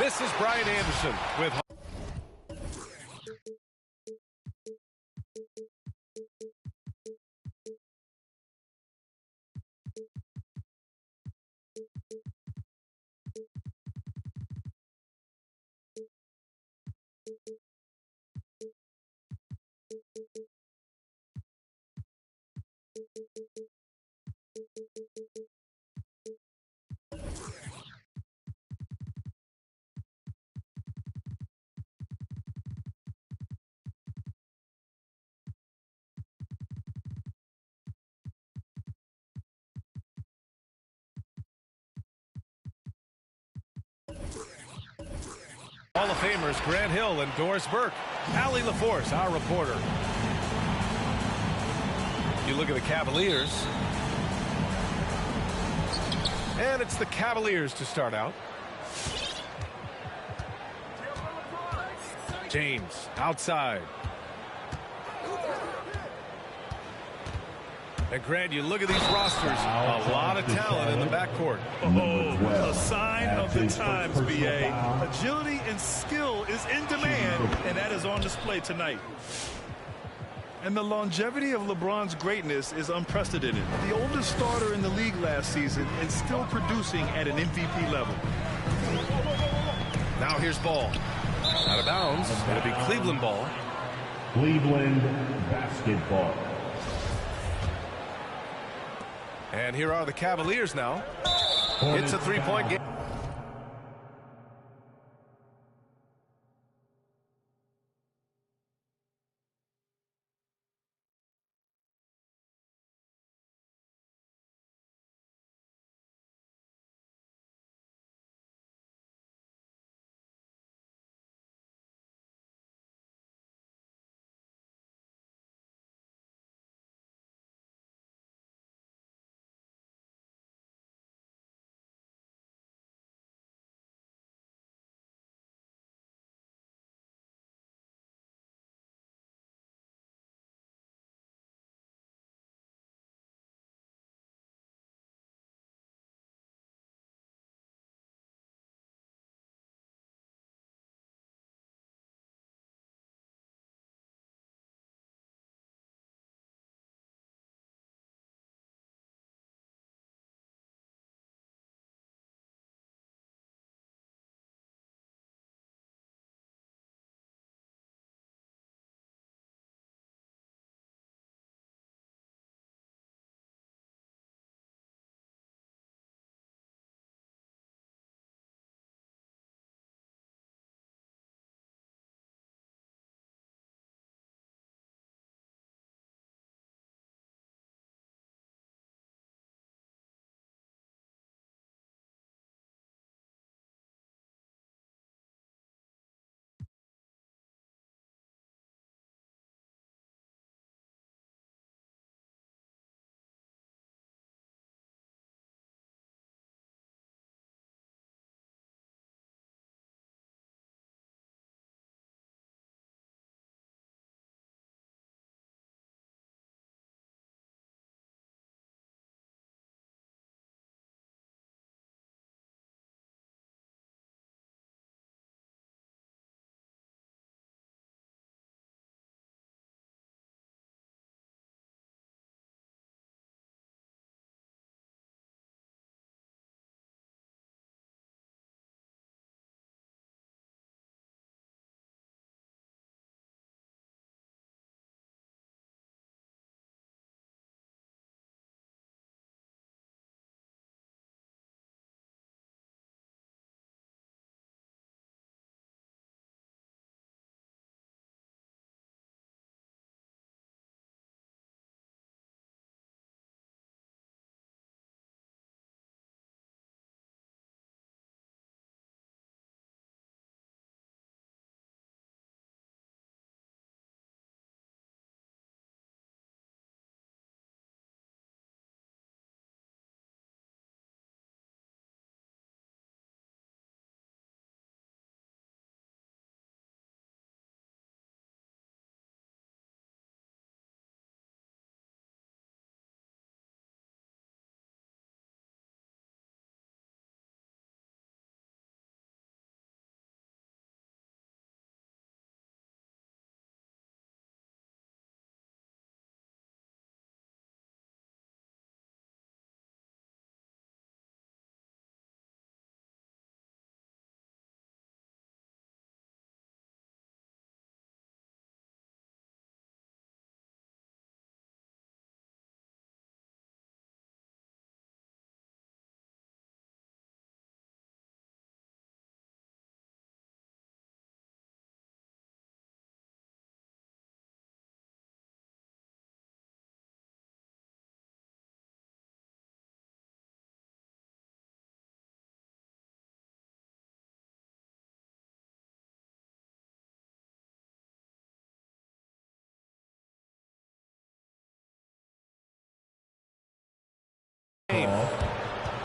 This is Brian Anderson with Hall of Famers Grant Hill and Doris Burke. Allie LaForce, our reporter. You look at the Cavaliers. And it's the Cavaliers to start out. James outside. And Grant, you look at these rosters, a lot of talent in the backcourt. Oh, a sign of the times, B.A. Agility and skill is in demand, and that is on display tonight. And the longevity of LeBron's greatness is unprecedented. The oldest starter in the league last season and still producing at an MVP level. Now here's ball. Out of bounds. It'll be Cleveland ball. Cleveland basketball. And here are the Cavaliers now. It's a three-point game.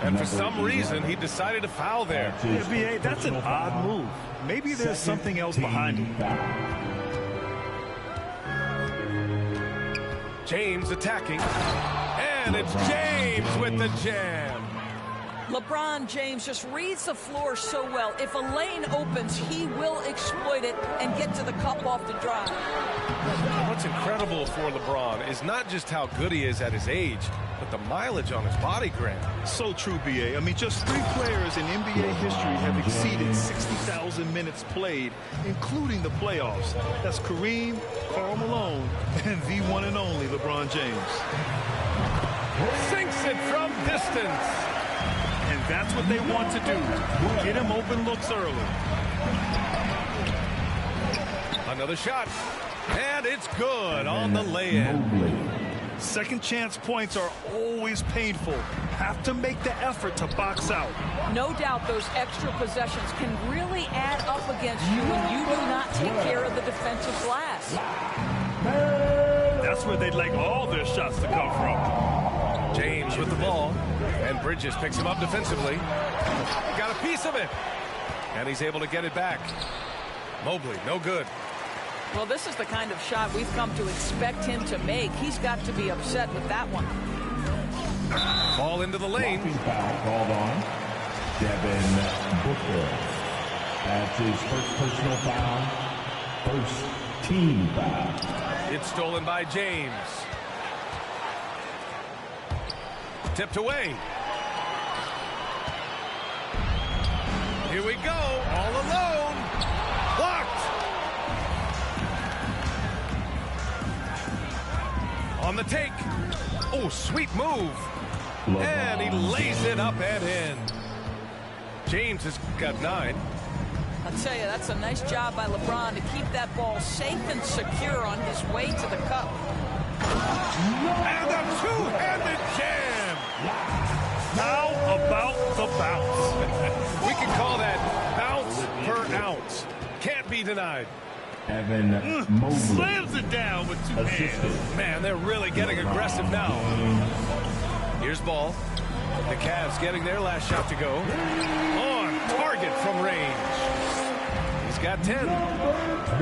And for some reason, he decided to foul there. Yeah, B.A., that's an odd move. Maybe there's something else behind it. James attacking. And it's James with the jam. LeBron James just reads the floor so well. If a lane opens, he will exploit it and get to the cup off the drive. What's incredible for LeBron is not just how good he is at his age, but the mileage on his body, Grant. So true, B.A. I mean, just 3 players in NBA history have exceeded 60,000 minutes played, including the playoffs. That's Kareem, Karl Malone, and the one and only LeBron James. Sinks it from distance. And that's what they want to do. Get him open looks early. Another shot. And it's good on the lay-in. Second chance points are always painful. Have to make the effort to box out. No doubt those extra possessions can really add up against you when you do not take care of the defensive glass. That's where they'd like all their shots to come from. James with the ball. And Bridges picks him up defensively. Got a piece of it. And he's able to get it back. Mobley, no good. Well, this is the kind of shot we've come to expect him to make. He's got to be upset with that one. Ball into the lane. Foul called on Devin Booker. That's his first personal foul. First team foul. It's stolen by James. Tipped away. Here we go. All alone. Blocked. On the take. Oh, sweet move. And he lays it up and in. James has got 9. I'll tell you, that's a nice job by LeBron to keep that ball safe and secure on his way to the cup. And a two-handed jam. How about the bounce? We can call that bounce per ounce. Can't be denied. Evan Mobley Slams it down with 2 hands. Man, they're really getting aggressive now. Here's ball. The Cavs getting their last shot to go. On target from range. He's got 10.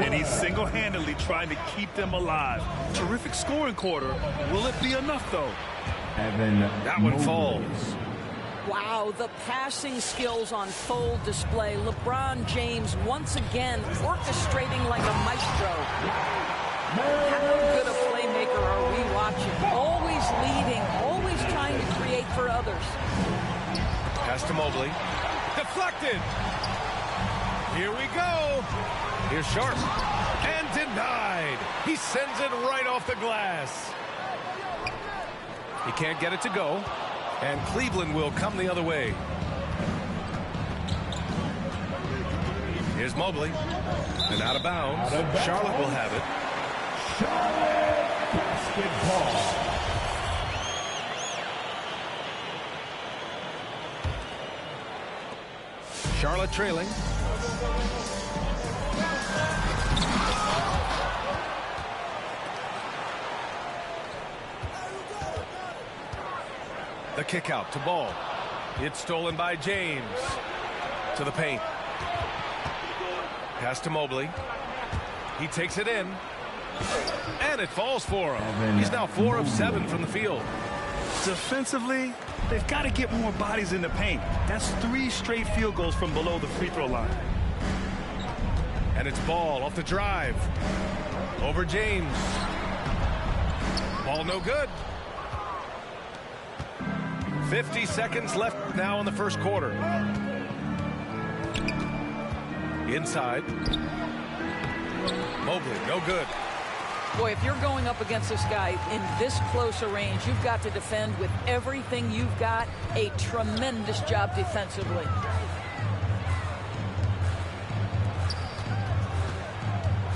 And he's single-handedly trying to keep them alive. Terrific scoring quarter. Will it be enough, though? Evan That one Mobley. falls. Wow, the passing skills on full display. LeBron James once again orchestrating like a maestro. How good a playmaker are we watching? Always leading, always trying to create for others. Pass to Mobley. Deflected. Here we go. Here's Sharp. And denied. He sends it right off the glass. He can't get it to go. And Cleveland will come the other way. Here's Mobley. And out of bounds. Charlotte will have it. Charlotte basketball. Charlotte trailing. The kick out to Ball. It's stolen by James. To the paint. Pass to Mobley. He takes it in. And it falls for him. He's now 4 of 7 from the field. Defensively, they've got to get more bodies in the paint. That's 3 straight field goals from below the free throw line. And it's Ball off the drive. Over James. Ball no good. 50 seconds left now in the first quarter. Inside. Mobley, no good. Boy, if you're going up against this guy in this close a range, you've got to defend with everything you've got. A tremendous job defensively.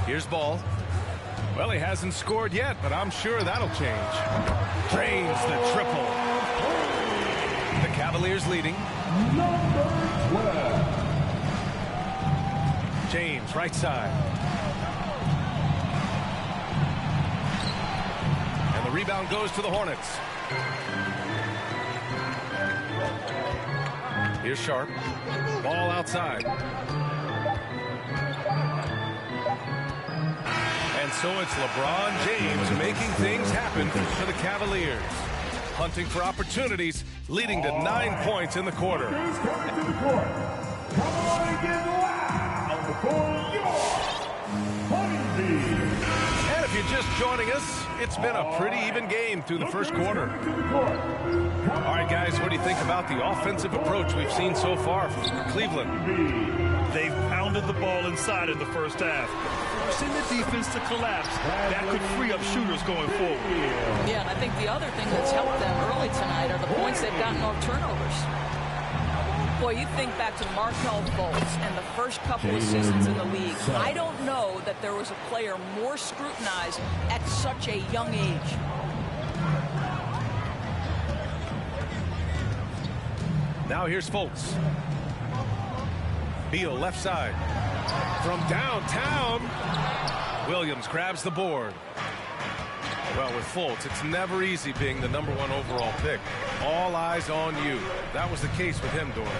Here's Ball. Well, he hasn't scored yet, but I'm sure that'll change. Drains the triple. The Cavaliers leading. Number 12. James, right side. And the rebound goes to the Hornets. Here's Sharp. Ball outside. And so it's LeBron James making things happen for the Cavaliers. Hunting for opportunities, leading to 9 points in the quarter. Who's coming to the court? Come on and get loud for your Honeybee. And if you're just joining us, it's been a pretty even game through the first quarter. All right, guys, what do you think about the offensive approach we've seen so far from Cleveland? They've pounded the ball inside in the first half, forcing the defense to collapse. That could free up shooters going forward. Yeah, and I think the other thing that's helped them early tonight are the points they've gotten off turnovers. Boy, you think back to Markelle Fultz and the first couple of seasons in the league. I don't know that there was a player more scrutinized at such a young age. Now here's Fultz. Beal left side. From downtown, Williams grabs the board. Well, with Fultz, it's never easy being the #1 overall pick. All eyes on you. That was the case with him, Doris.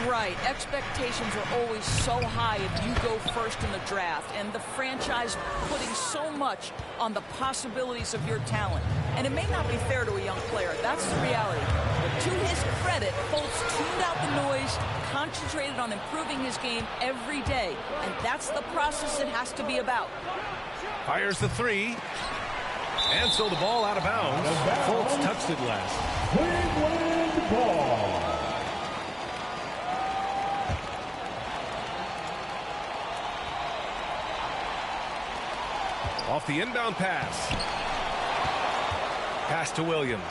Right. Expectations are always so high if you go first in the draft, and the franchise putting so much on the possibilities of your talent. And it may not be fair to a young player. That's the reality. But to his credit, Fultz tuned out the noise, concentrated on improving his game every day. And that's the process it has to be about. Fires the three. And so the ball out of bounds. Fultz touched it last. Cleveland ball. Off the inbound pass. Pass to Williams.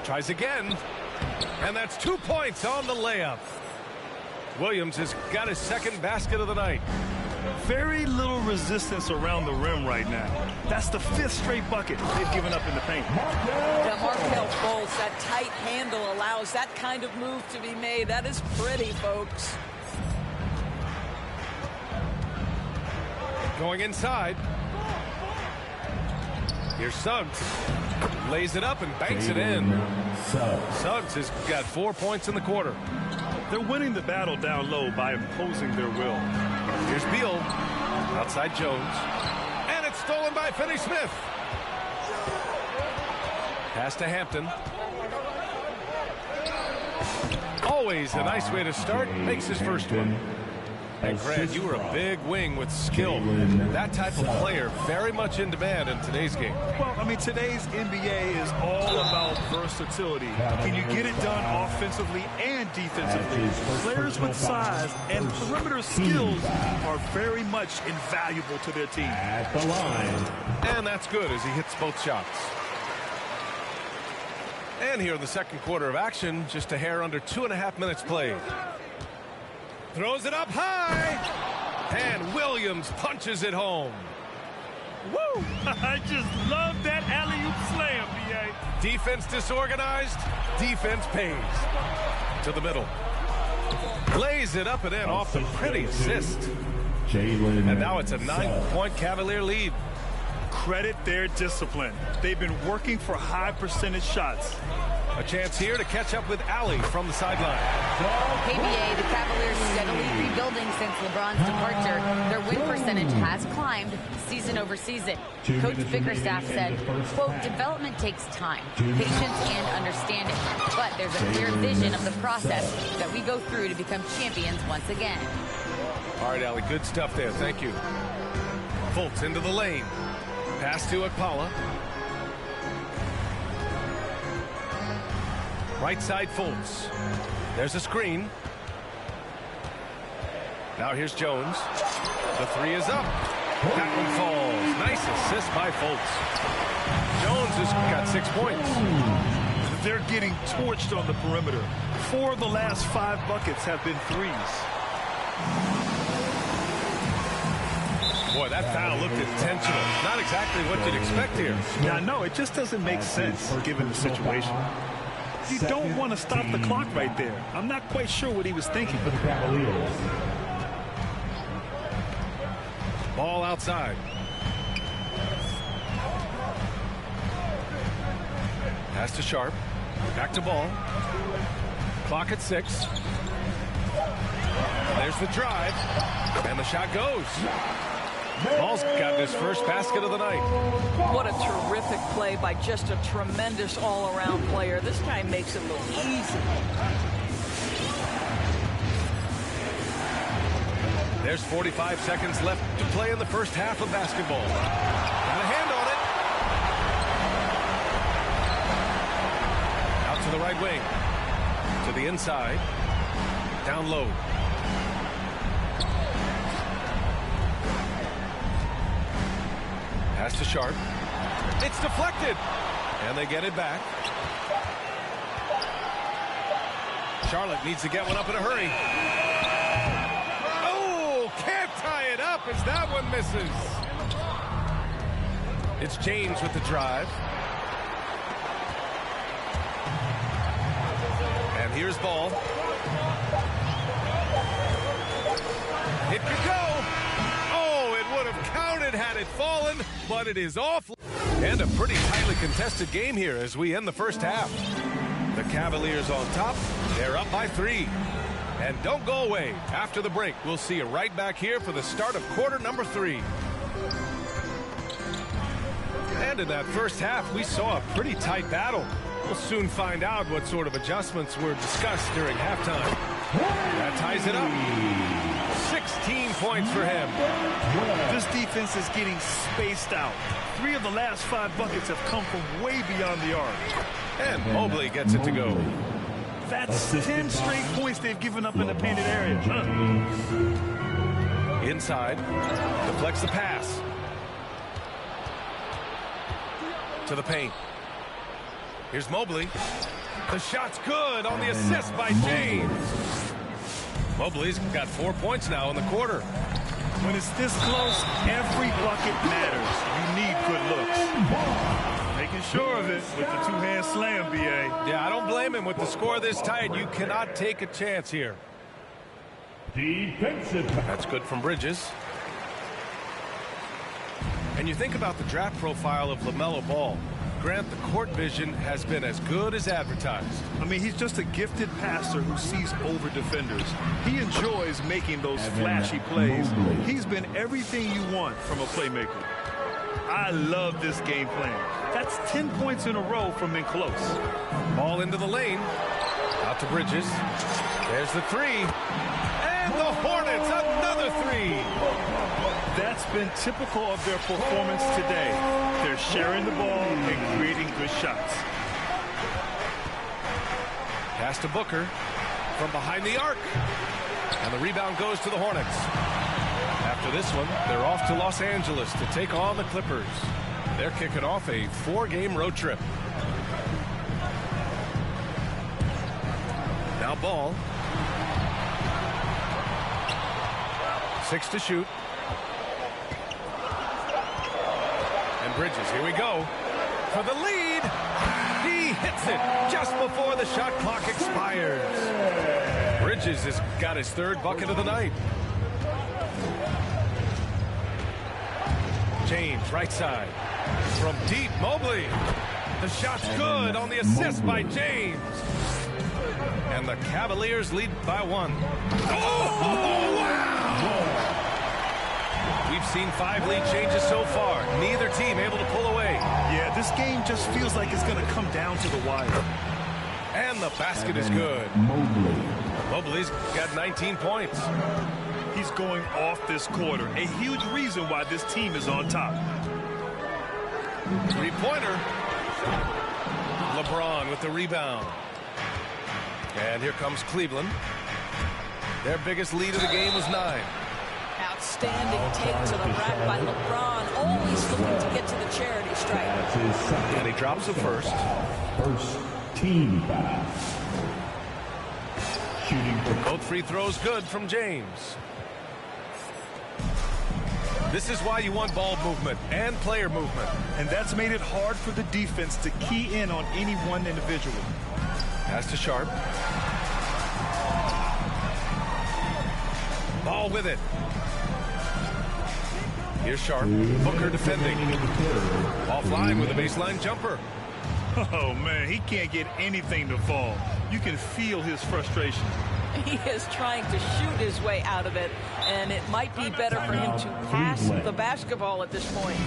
Tries again. And that's 2 points on the layup. Williams has got his second basket of the night. Very little resistance around the rim right now. That's the 5th straight bucket they've given up in the paint. That Markelle Fultz, that tight handle allows that kind of move to be made. That is pretty, folks. Going inside. Here's Suggs. Lays it up and banks it in. Suggs has got 4 points in the quarter. They're winning the battle down low by imposing their will. Here's Beal. Outside Jones. And it's stolen by Finney-Smith. Pass to Hampton. Always a nice way to start. Makes his first one. And Grant, you were a big wing with skill. That type of player very much in demand in today's game. Well, I mean, today's NBA is all about versatility. Can you get it done offensively and defensively? Players with size and perimeter skills are very much invaluable to their team. At the line. And that's good as he hits both shots. And here in the second quarter of action, just a hair under 2.5 minutes played. Throws it up high. And Williams punches it home. Woo! I just love that alley-oop slam, B.A. Defense disorganized. Defense pays. To the middle. Lays it up and in off the pretty assist. And now it's a 9-point Cavalier lead. Credit their discipline. They've been working for high percentage shots. A chance here to catch up with Allie from the sideline. KBA, the Cavaliers steadily rebuilding since LeBron's departure. Their win percentage has climbed season over season. Coach Bickerstaff said, quote, development takes time, patience, and understanding. But there's a clear vision of the process that we go through to become champions once again. All right, Allie, good stuff there. Thank you. Fultz into the lane. Pass to Akpala. Right side Fultz. There's a screen. Now here's Jones. The three is up. That one falls. Nice assist by Fultz. Jones has got 6 points. They're getting torched on the perimeter. 4 of the last 5 buckets have been threes. Boy, that foul looked intentional. Not exactly what you'd expect here. Now, no, it just doesn't make sense given the situation. You don't want to stop the clock right there. I'm not quite sure what he was thinking. Ball outside. Pass to Sharp. Back to Ball. Clock at 6. There's the drive. And the shot goes. Ball's got his first basket of the night. What a terrific play by just a tremendous all-around player. This guy makes it look easy. There's 45 seconds left to play in the first half of basketball. Got a hand on it. Out to the right wing. To the inside. Down low. Pass to Sharp. It's deflected. And they get it back. Charlotte needs to get one up in a hurry. Oh, can't tie it up as that one misses. It's James with the drive. And here's Ball. It could go. Oh, it would have counted had it fallen, but it is off. And a pretty tightly contested game here as we end the first half. The Cavaliers on top. They're up by 3. And don't go away. After the break, we'll see you right back here for the start of quarter number 3. And in that first half, we saw a pretty tight battle. We'll soon find out what sort of adjustments were discussed during halftime. That ties it up. 16 points for him. This defense is getting spaced out. 3 of the last 5 buckets have come from way beyond the arc. And Mobley gets it to go. That's 10 straight points they've given up in the painted area. Inside. Deflects the pass. To the paint. Here's Mobley. The shot's good on the assist by James. Mobley's got 4 points now in the quarter. When it's this close, every bucket matters. You need good looks. Making sure of it with the two-hand slam, B.A. Yeah, I don't blame him with the score this tight. You cannot take a chance here. Defensive. That's good from Bridges. And you think about the draft profile of LaMelo Ball. Grant, the court vision has been as good as advertised. I mean, he's just a gifted passer who sees over defenders. He enjoys making those flashy plays. He's been everything you want from a playmaker. I love this game plan. That's 10 points in a row from in close. Ball into the lane. Out to Bridges. There's the 3. And the Hornets, another 3. That's been typical of their performance today. They're sharing the ball and creating good shots. Pass to Booker from behind the arc. And the rebound goes to the Hornets. After this one, they're off to Los Angeles to take on the Clippers. They're kicking off a 4-game road trip. Now Ball. 6 to shoot. And Bridges, here we go. For the lead. He hits it just before the shot clock expires. Bridges has got his 3rd bucket of the night. James, right side. From deep, Mobley. The shot's good on the assist by James. And the Cavaliers lead by 1. Oh, wow! We've seen 5 lead changes so far. Neither team able to pull away. Yeah, this game just feels like it's going to come down to the wire. And the basket is good. Mobley's got 19 points. He's going off this quarter. A huge reason why this team is on top. 3-pointer. LeBron with the rebound. And here comes Cleveland. Their biggest lead of the game was 9. Outstanding take to the rack by LeBron. Always looking to get to the charity stripe. And he drops the first. First team foul. Shooting for Both free throws good from James. This is why you want ball movement and player movement. And that's made it hard for the defense to key in on any one individual. Pass to Sharp. Ball with it. Here's Sharp. Booker defending. Offline with a baseline jumper. Oh, man, he can't get anything to fall. You can feel his frustration. He is trying to shoot his way out of it, and it might be better for him to pass the basketball at this point.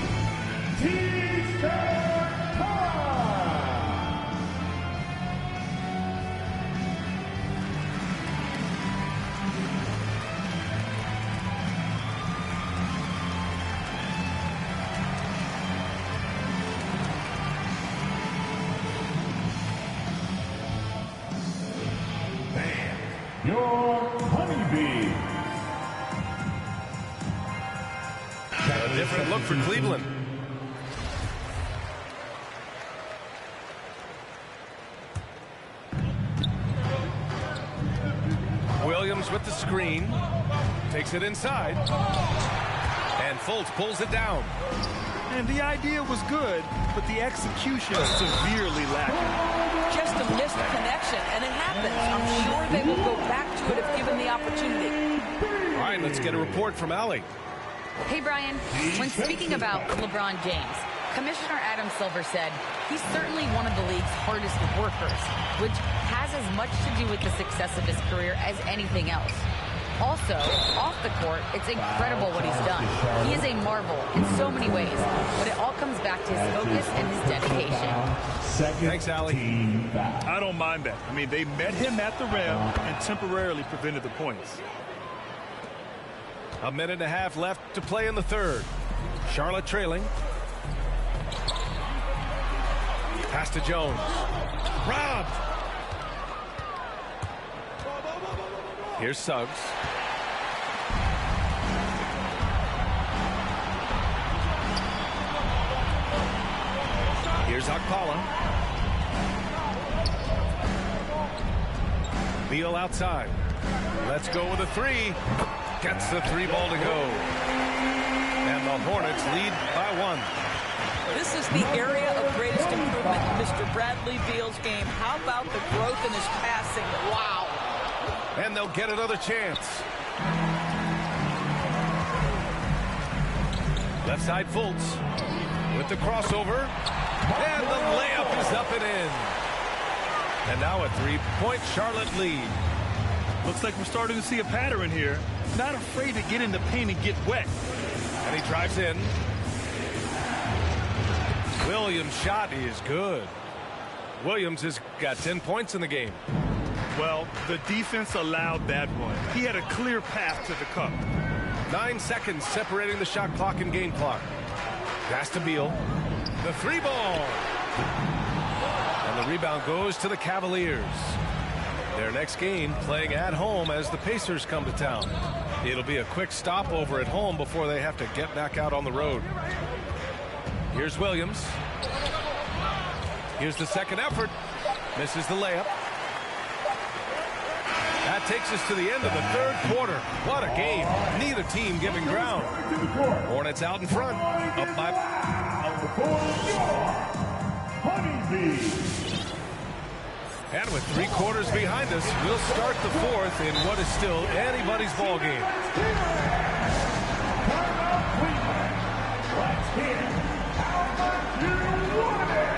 Your honeybee. A different look for Cleveland. Williams with the screen. Takes it inside. And Fultz pulls it down. And the idea was good, but the execution is severely lacking. Just a missed connection, and it happens. I'm sure they will go back to it if given the opportunity. All right, let's get a report from Allie. Hey, Brian, when speaking about LeBron James, Commissioner Adam Silver said he's certainly one of the league's hardest workers, which has as much to do with the success of his career as anything else. Also, off the court, it's incredible what he's done. He is a marvel in so many ways, but it all comes back to his focus and his dedication. Thanks, Allie. I don't mind that. I mean, they met him at the rim and temporarily prevented the points. A minute and a half left to play in the third. Charlotte trailing. Pass to Jones. Robbed. Here's Suggs. Here's Okpala. Beal outside. Let's go with a three. Gets the three ball to go. And the Hornets lead by 1. This is the area of greatest improvement in Mr. Bradley Beal's game. How about the growth in his passing? Wow. And they'll get another chance. Left side Fultz with the crossover. And the layup is up and in. And now a 3-point Charlotte lead. Looks like we're starting to see a pattern here. Not afraid to get in the paint and get wet. And he drives in. Williams' shot is good. Williams has got 10 points in the game. Well, the defense allowed that one. He had a clear path to the cup. 9 seconds separating the shot clock and game clock. Pass to Beal. The three ball. And the rebound goes to the Cavaliers. Their next game playing at home as the Pacers come to town. It'll be a quick stopover at home before they have to get back out on the road. Here's Williams. Here's the second effort. Misses the layup. That takes us to the end of the third quarter. What a game. Neither team giving ground. Hornets out in front. Up by... And with 3 quarters behind us, we'll start the fourth in what is still anybody's ball game. Let's hear how much you want it.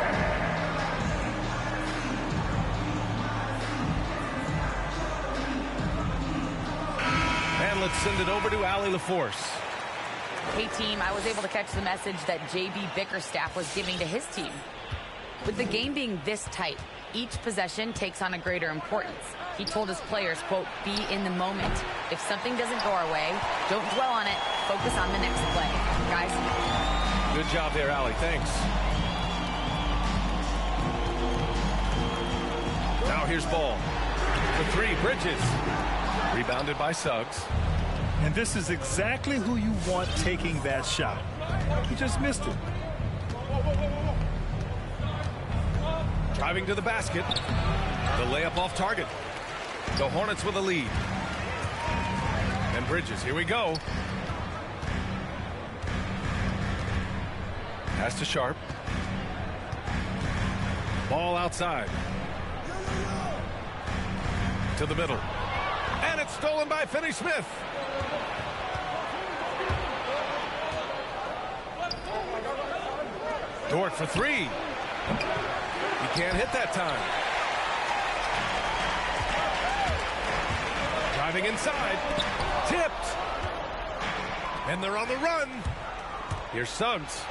And let's send it over to Allie LaForce. Hey, team, I was able to catch the message that J.B. Bickerstaff was giving to his team. With the game being this tight, each possession takes on a greater importance. He told his players, quote, be in the moment. If something doesn't go our way, don't dwell on it. Focus on the next play. Guys. Good job there, Allie. Thanks. Now here's Ball. The three, Bridges. Rebounded by Suggs. And this is exactly who you want taking that shot. He just missed it. Driving to the basket. The layup off target. The Hornets with a lead. And Bridges, here we go. Pass to Sharp. Ball outside. To the middle. And it's stolen by Finney-Smith. Dort for three. He can't hit that time. Driving inside. Tipped. And they're on the run. Here's Suggs.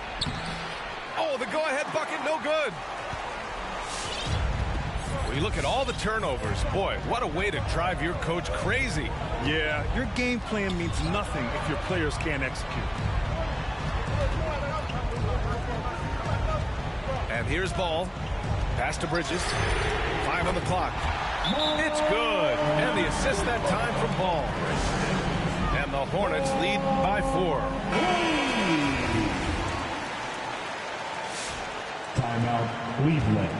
Oh, the go-ahead bucket, no good. When you look at all the turnovers, boy, what a way to drive your coach crazy. Yeah, your game plan means nothing if your players can't execute. And here's Ball. Pass to Bridges. 5 on the clock. It's good. And the assist that time from Ball. And the Hornets lead by 4. Timeout, Cleveland.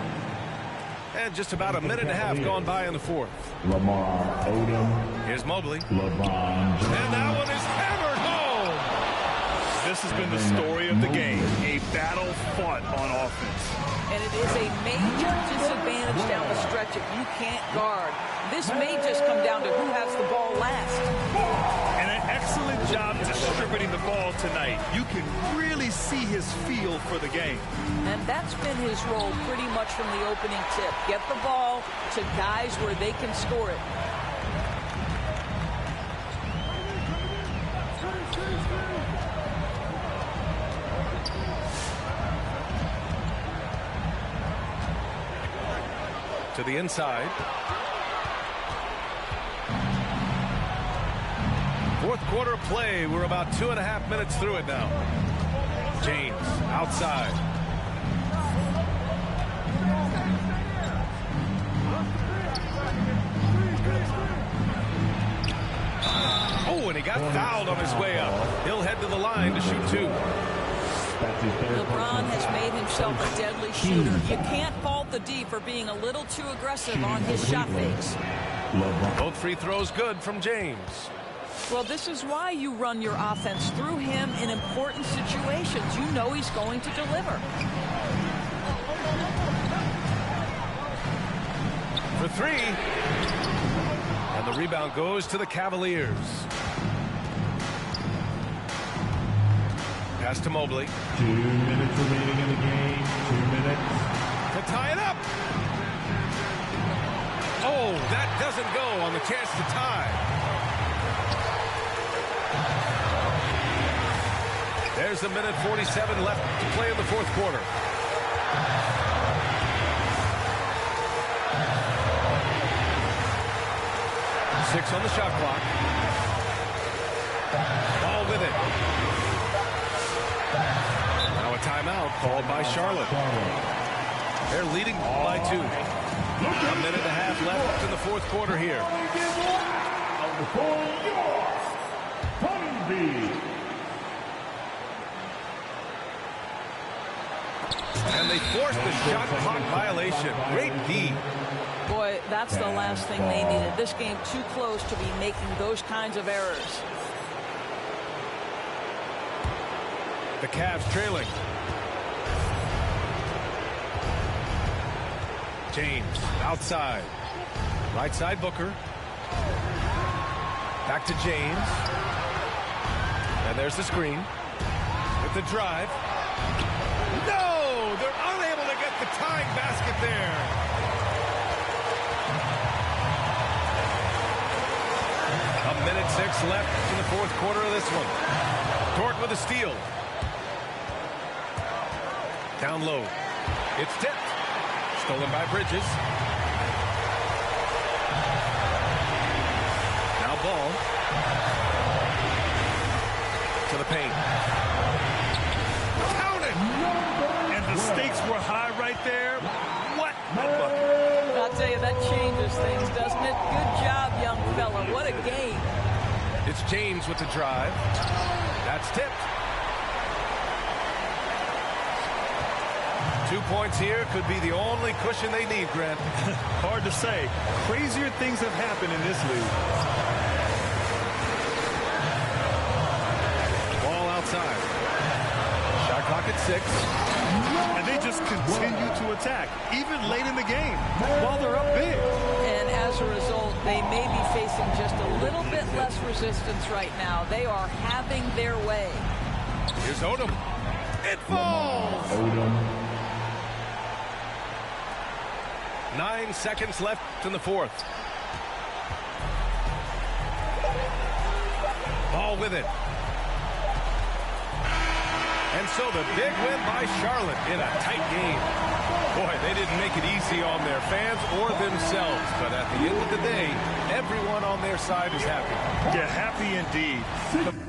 And just about a minute and a half gone by in the fourth. Lamar Odom. Here's Mobley. LeBron James. And that one is hammered home. This has been the story of the game. A battle fought on offense. And it is a major disadvantage down the stretch if you can't guard. This may just come down to who has the ball last. And an excellent job distributing the ball tonight. You can really see his feel for the game. And that's been his role pretty much from the opening tip. Get the ball to guys where they can score it. To the inside. Fourth quarter of play. We're about 2.5 minutes through it now. James outside. Oh, and he got fouled on his way up. He'll head to the line to shoot 2. LeBron has made himself a deadly shooter. You can't fault the D for being a little too aggressive on his shot fakes. Both free throws good from James. Well, this is why you run your offense through him in important situations. You know he's going to deliver. For 3. And the rebound goes to the Cavaliers. Pass to Mobley. 2 minutes remaining in the game. 2 minutes. To tie it up. Oh, that doesn't go on the chance to tie. There's a minute 47 left to play in the fourth quarter. Six on the shot clock. Ball with it. Now a timeout called by Charlotte. They're leading by 2. A minute and a half left in the fourth quarter here. And they forced the shot clock violation. Great D. Boy, that's the last thing they needed. This game too close to be making those kinds of errors. The Cavs trailing. James outside. Right side Booker. Back to James. And there's the screen. With the drive. No! They're unable to get the tying basket there. A minute 6 left in the fourth quarter of this one. Dort with a steal. Down low. It's tipped. Stolen by Bridges. Now Ball. To the paint. Count it! And the stakes were high right there. What a bucket. I'll tell you, that changes things, doesn't it? Good job, young fella. What a game. It's James with the drive. That's tipped. 2 points here could be the only cushion they need, Grant. Hard to say. Crazier things have happened in this league. Ball outside. Shot clock at 6. And they just continue to attack, even late in the game, while they're up big. And as a result, they may be facing just a little bit less resistance right now. They are having their way. Here's Odom. It falls! Odom. 9 seconds left in the fourth. Ball with it. And so the big win by Charlotte in a tight game. Boy, they didn't make it easy on their fans or themselves. But at the end of the day, everyone on their side is happy. Yeah, happy indeed.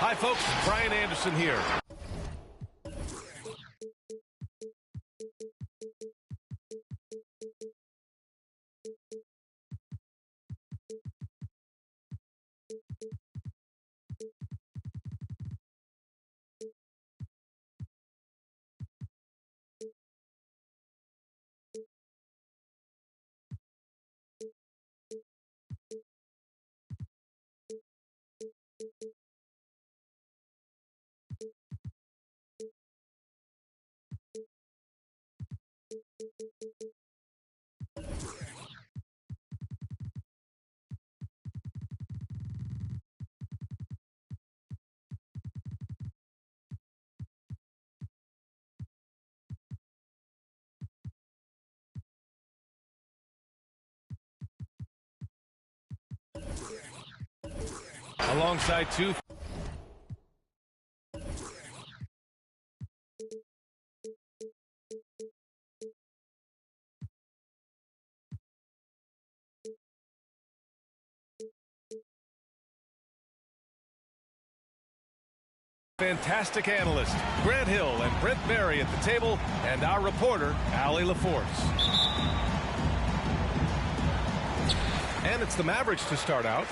Hi, folks. Brian Anderson here. alongside two. Fantastic analyst Grant Hill and Brent Barry at the table, and our reporter Allie LaForce. And it's the Mavericks to start out.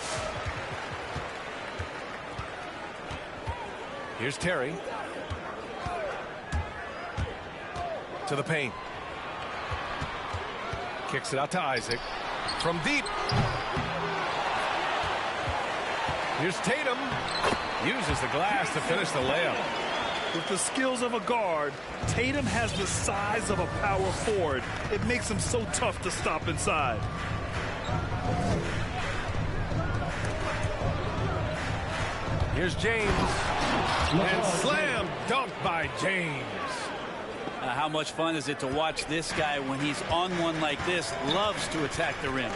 Here's Terry to the paint. Kicks it out to Isaac from deep. Here's Tatum. Uses the glass to finish the layup. With the skills of a guard, Tatum has the size of a power forward. It makes him so tough to stop inside. Here's James. And slam dunk by James. How much fun is it to watch this guy when he's on one like this? Loves to attack the rim.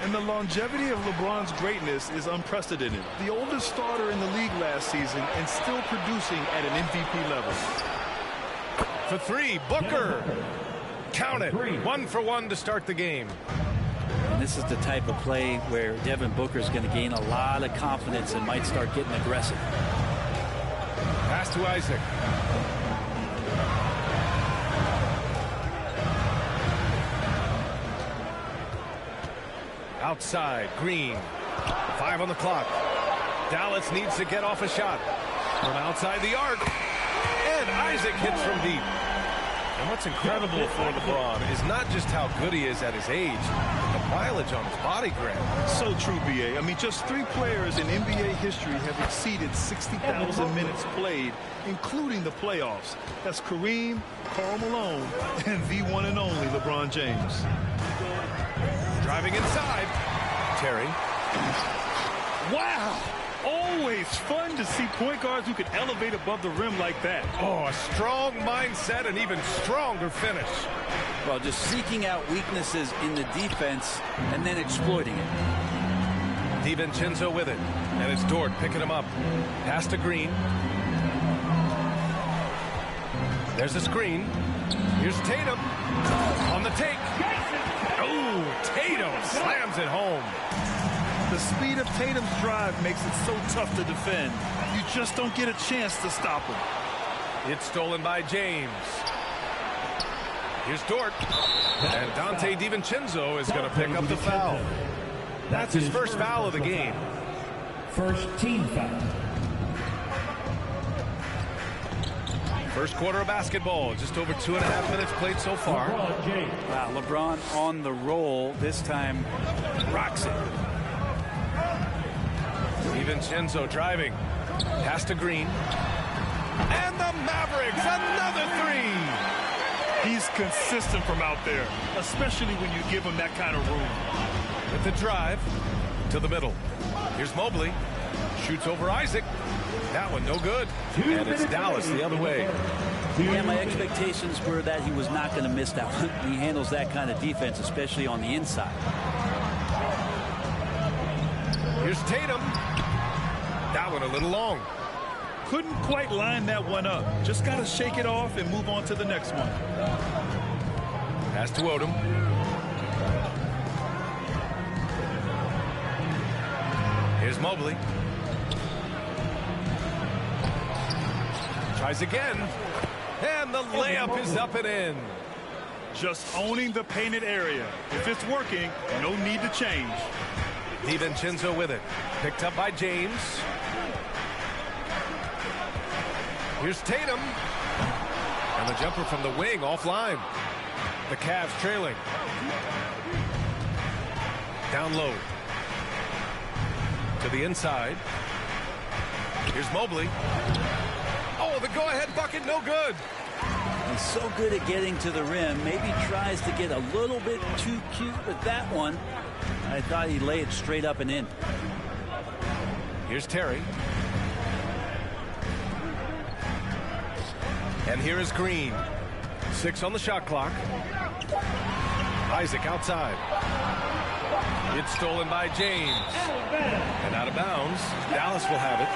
And the longevity of LeBron's greatness is unprecedented. The oldest starter in the league last season and still producing at an MVP level. For three, Booker. Count it. 1 for 1 to start the game. And this is the type of play where Devin Booker is going to gain a lot of confidence and might start getting aggressive. Pass to Isaac. Outside, Green. 5 on the clock. Dallas needs to get off a shot. From outside the arc. And Isaac hits from deep. And what's incredible for LeBron is not just how good he is at his age, but the mileage on his body grab. So true, B.A. I mean, just 3 players in NBA history have exceeded 60,000 minutes played, including the playoffs. That's Kareem, Karl Malone, and the one and only LeBron James. Driving inside. Terry. Wow! Always fun to see point guards who can elevate above the rim like that. Oh, a strong mindset and even stronger finish. Well, just seeking out weaknesses in the defense and then exploiting it. DiVincenzo with it. And it's Dort picking him up. Pass to Green. There's a screen. Here's Tatum on the take. Oh, Tatum slams it home. The speed of Tatum's drive makes it so tough to defend. You just don't get a chance to stop him. It's stolen by James. Here's Dort. And Dante DiVincenzo is going to pick up the foul. That's his first foul of the game. First team foul. First quarter of basketball. Just over 2.5 minutes played so far. Wow, LeBron on the roll. This time rocks it. DiVincenzo driving. Pass to Green. And the Mavericks, another 3. He's consistent from out there, especially when you give him that kind of room. With the drive to the middle. Here's Mobley. Shoots over Isaac. That one no good. And it's Dallas the other way. Yeah, my expectations were that he was not going to miss that one. He handles that kind of defense, especially on the inside. Here's Tatum. That one a little long. Couldn't quite line that one up. Just got to shake it off and move on to the next one. Pass to Odom. Here's Mobley. Tries again. And the layup is up and in. Just owning the painted area. If it's working, no need to change. DiVincenzo with it. Picked up by James. Here's Tatum. And the jumper from the wing offline. The Cavs trailing. Down low. To the inside. Here's Mobley. Oh, the go-ahead bucket, no good. He's so good at getting to the rim. Maybe tries to get a little bit too cute with that one. I thought he'd lay it straight up and in. Here's Terry. And here is Green. 6 on the shot clock. Isaac outside. It's stolen by James. And out of bounds. Dallas will have it.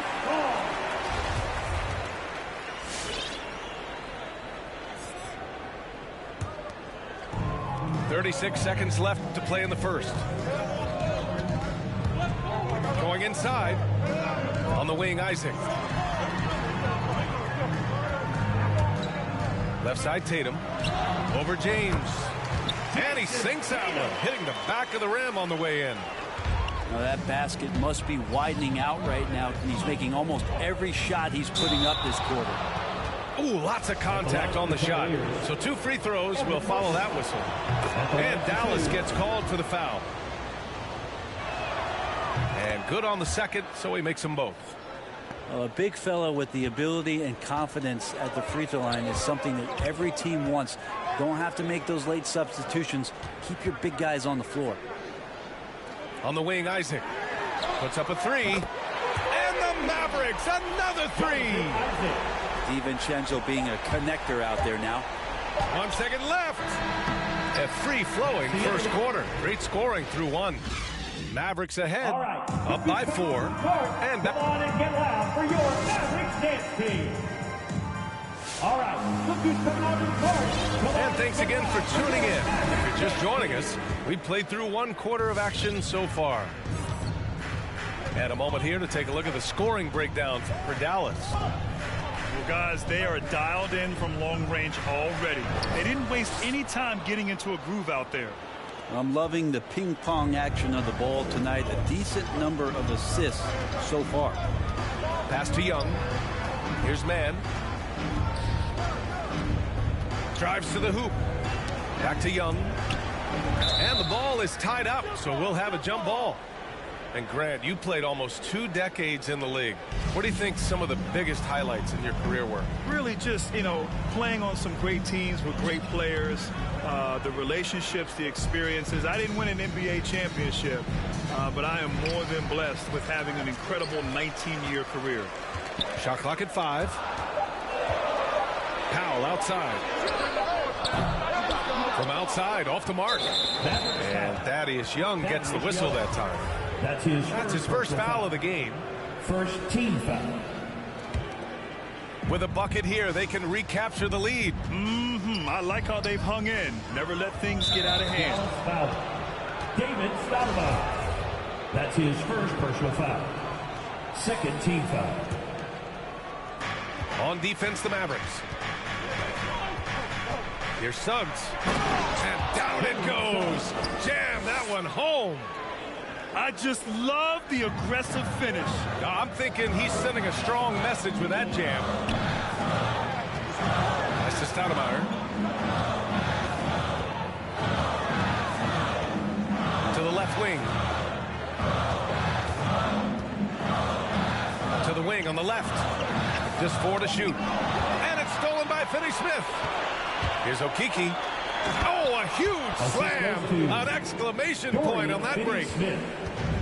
36 seconds left to play in the first. Going inside. On the wing, Isaac. Left side, Tatum. Over James. And he sinks that one, hitting the back of the rim on the way in. Now that basket must be widening out right now. He's making almost every shot he's putting up this quarter. Ooh, lots of contact on the shot. So 2 free throws will follow that whistle. And Dallas gets called for the foul. And good on the second, so he makes them both. A big fella with the ability and confidence at the free throw line is something that every team wants. Don't have to make those late substitutions. Keep your big guys on the floor. On the wing, Isaac puts up a 3. And the Mavericks, another 3. DiVincenzo being a connector out there now. 1 second left. A free-flowing first quarter. Great scoring through 1. Mavericks ahead, up by 4. And come on and get loud for your Mavericks dance team. All right, look who's coming out to the court. And thanks again for tuning in. If you're just joining us, we played through 1 quarter of action so far. And a moment here to take a look at the scoring breakdown for Dallas. Well, guys, they are dialed in from long range already. They didn't waste any time getting into a groove out there. I'm loving the ping pong action of the ball tonight. A decent number of assists so far. Pass to Young. Here's Mann. Drives to the hoop. Back to Young. And the ball is tied up, so we'll have a jump ball. And Grant, you played almost 2 decades in the league. What do you think some of the biggest highlights in your career were? Really just, playing on some great teams with great players, the relationships, the experiences. I didn't win an NBA championship, but I am more than blessed with having an incredible 19-year career. Shot clock at 5. Powell outside. From outside, off the mark. And Thaddeus Young gets the whistle that time. That's his first foul of the game. First team foul. With a bucket here, they can recapture the lead. I like how they've hung in. Never let things get out of hand. David Stoudemire. That's his first personal foul. Second team foul. On defense, the Mavericks. Here's Suggs. And down it goes. Jam that one home. I just love the aggressive finish. I'm thinking he's sending a strong message with that jam. That's to Stoudemire. To the left wing. To the wing on the left. Just 4 to shoot. And it's stolen by Finney-Smith. Here's Okeke. Oh, a huge slam. An exclamation point on that break.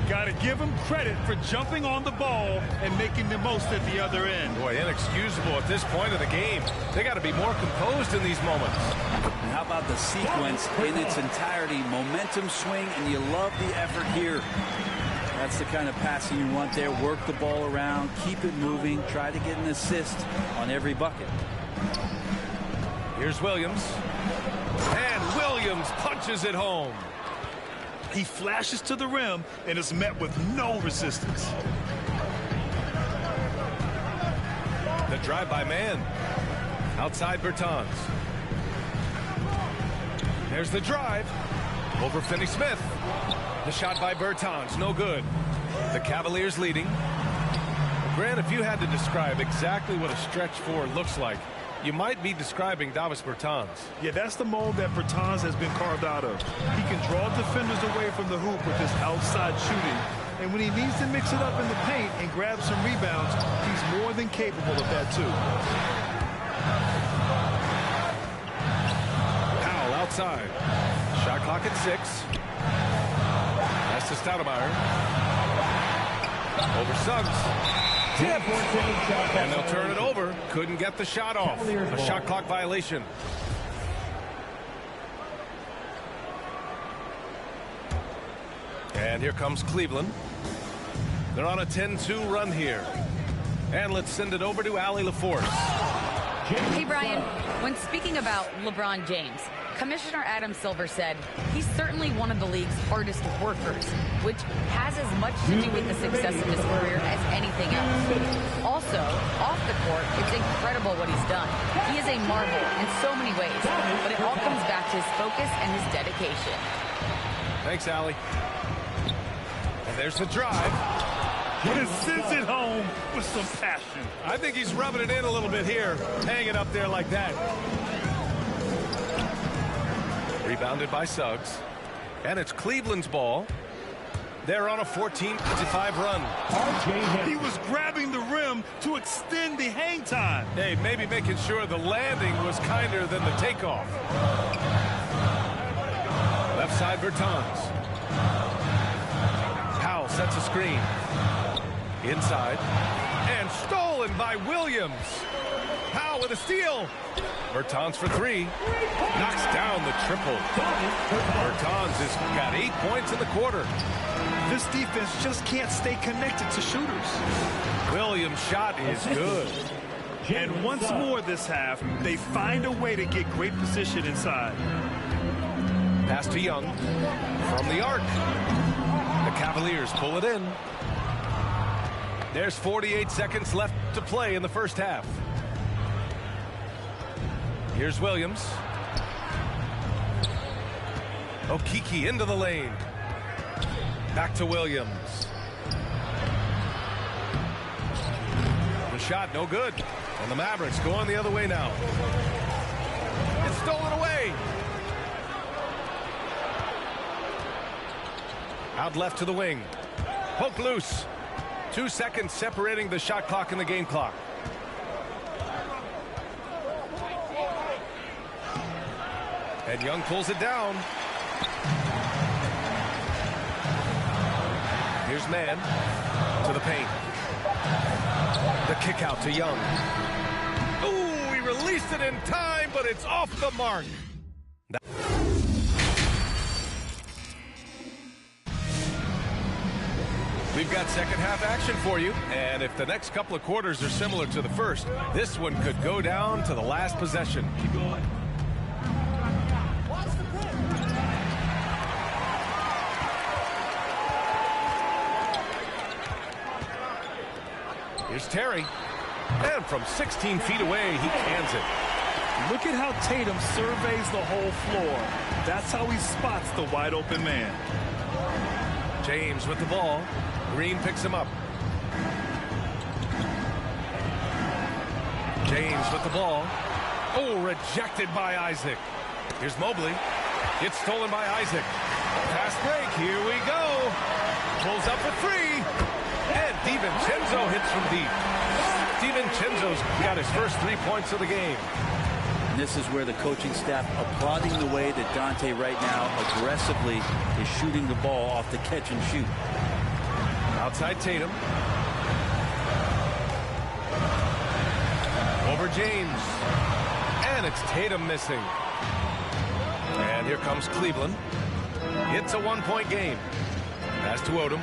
Got to give him credit for jumping on the ball and making the most at the other end. Boy, inexcusable at this point of the game. They got to be more composed in these moments. And how about the sequence in its entirety? Momentum swing, and you love the effort here. That's the kind of passing you want there. Work the ball around, keep it moving, try to get an assist on every bucket. Here's Williams. And Williams punches it home. He flashes to the rim and is met with no resistance. The drive by Man. Outside Bertans. There's the drive. Over Finney-Smith. The shot by Bertans. No good. The Cavaliers leading. Grant, if you had to describe exactly what a stretch 4 looks like, you might be describing Davis Bertans. Yeah, that's the mold that Bertans has been carved out of. He can draw defenders away from the hoop with his outside shooting. And when he needs to mix it up in the paint and grab some rebounds, he's more than capable of that too. Powell outside. Shot clock at 6. That's to Stoudemire. Over Suggs. And they'll turn it over. Couldn't get the shot off. A shot clock violation. And here comes Cleveland. They're on a 10-2 run here. And let's send it over to Allie LaForce. Hey, Brian, when speaking about LeBron James, Commissioner Adam Silver said he's certainly one of the league's hardest workers, which has as much to do with the success of his career as anything else. Also, off the court, it's incredible what he's done. He is a marvel in so many ways, but it all comes back to his focus and his dedication. Thanks, Allie. And there's the drive. And sends it home with some passion. I think he's rubbing it in a little bit here, hanging up there like that. Rebounded by Suggs. And it's Cleveland's ball. They're on a 14-5 run. He was grabbing the rim to extend the hang time. Hey, maybe making sure the landing was kinder than the takeoff. Left side, Bertans. Powell sets a screen. Inside. And stolen by Williams. Powell with a steal. Bertans for three. Knocks down the triple. Bertans has got 8 points in the quarter. This defense just can't stay connected to shooters. Williams' shot is good. And once more this half, they find a way to get great position inside. Pass to Young. From the arc. The Cavaliers pull it in. There's 48 seconds left to play in the first half. Here's Williams. Okeke into the lane. Back to Williams. The shot no good. And the Mavericks going the other way now. It's stolen away. Out left to the wing. Poke loose. 2 seconds separating the shot clock and the game clock. And Young pulls it down. Here's Mann to the paint. The kick out to Young. Ooh, he released it in time, but it's off the mark. We've got second half action for you, and if the next couple of quarters are similar to the first, this one could go down to the last possession. Here's Terry, and from 16 feet away, he cans it. Look at how Tatum surveys the whole floor. That's how he spots the wide open man. James with the ball. Green picks him up. James with the ball. Oh, rejected by Isaac. Here's Mobley. It's stolen by Isaac. Fast break. Here we go. Pulls up for three. And DiVincenzo hits from deep. DiVincenzo's got his first 3 points of the game. This is where the coaching staff applauding the way that Dante right now aggressively is shooting the ball off the catch and shoot. Outside Tatum. Over James. And it's Tatum missing. And here comes Cleveland. It's a 1-point game. Pass to Odom.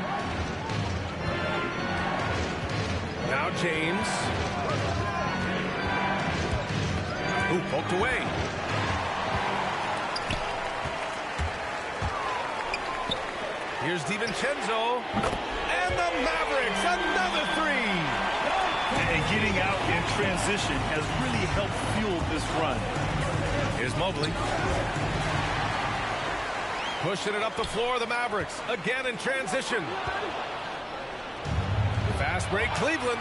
Now James. Ooh, poked away. Here's DiVincenzo. And the Mavericks, another three. And getting out in transition has really helped fuel this run. Here's Mobley. Pushing it up the floor, the Mavericks. Again in transition. Fast break, Cleveland.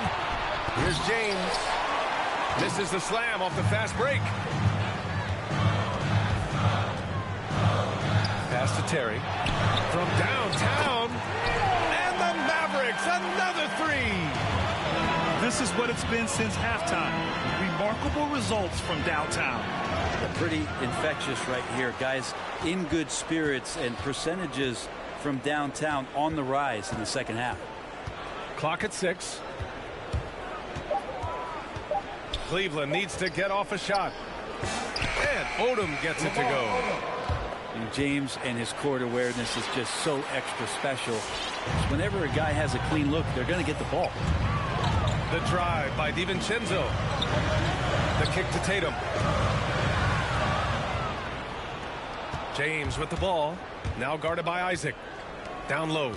Here's James. Misses the slam off the fast break. Pass to Terry. From downtown. And the Mavericks, another three. This is what it's been since halftime. Remarkable results from downtown. Pretty infectious right here. Guys in good spirits, and percentages from downtown on the rise in the second half. Clock at 6. Cleveland needs to get off a shot. And Odom gets it to go. And James and his court awareness is just so extra special. Whenever a guy has a clean look, they're going to get the ball. The drive by DiVincenzo. The kick to Tatum. James with the ball. Now guarded by Isaac. Down low.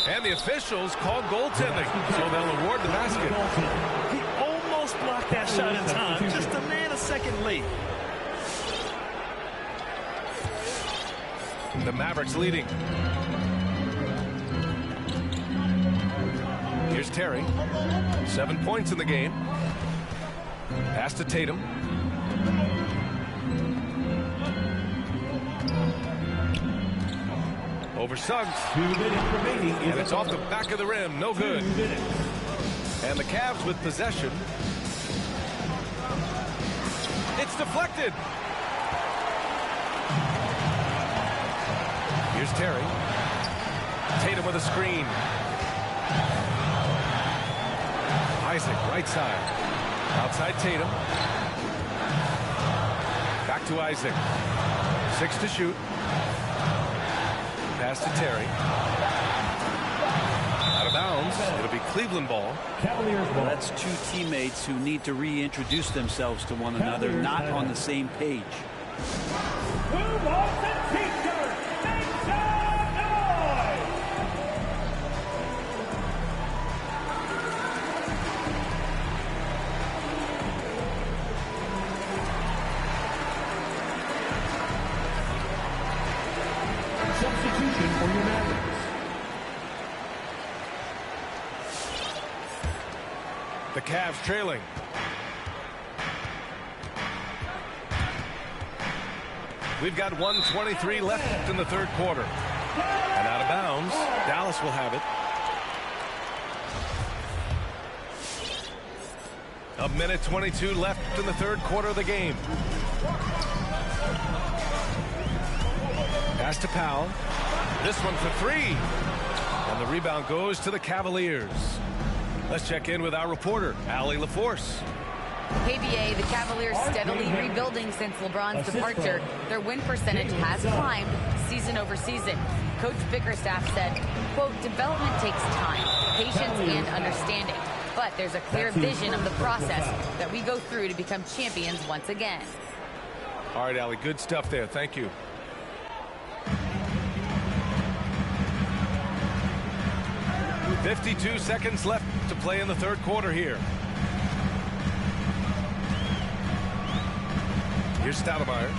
And the officials call goaltending, so they'll award the basket. He almost blocked that shot in time. Just a man a second late. The Mavericks leading. Here's Terry. 7 points in the game. Pass to Tatum. Over Suggs. 2 minutes remaining. And it's off the back of the rim. No good. 2 minutes. And the Cavs with possession. It's deflected. Here's Terry. Tatum with a screen. Isaac, right side. Outside Tatum. Back to Isaac. 6 to shoot. Pass to Terry. Out of bounds. It'll be Cleveland ball. Cavaliers ball. That's two teammates who need to reintroduce themselves to one another, not on the same page. Who wants a t-shirt? Make some noise! Substitution for your Mavericks. The Cavs trailing. We've got 1:23 left in the third quarter. And out of bounds, Dallas will have it. A minute 22 left in the third quarter of the game. Pass to Powell. This one for 3. And the rebound goes to the Cavaliers. Let's check in with our reporter, Allie LaForce. Hey, BA, the Cavaliers steadily rebuilding since LeBron's departure. Their win percentage has climbed season over season. Coach Bickerstaff said, quote, development takes time, patience, and understanding. But there's a clear vision of the process that we go through to become champions once again. All right, Allie, good stuff there. Thank you. .52 seconds left to play in the third quarter here. Here's Stoudemire.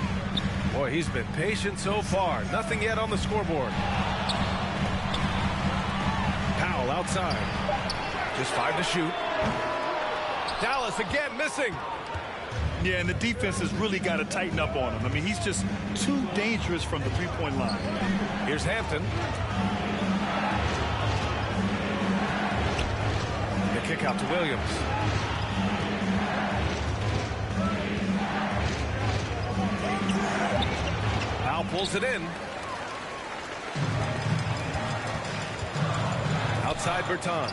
Boy, he's been patient so far. Nothing yet on the scoreboard. Powell outside. Just 5 to shoot. Dallas again missing. Yeah, and the defense has really got to tighten up on him. I mean, he's just too dangerous from the three-point line. Here's Hampton. The kick out to Williams. Powell pulls it in. Outside Bertans.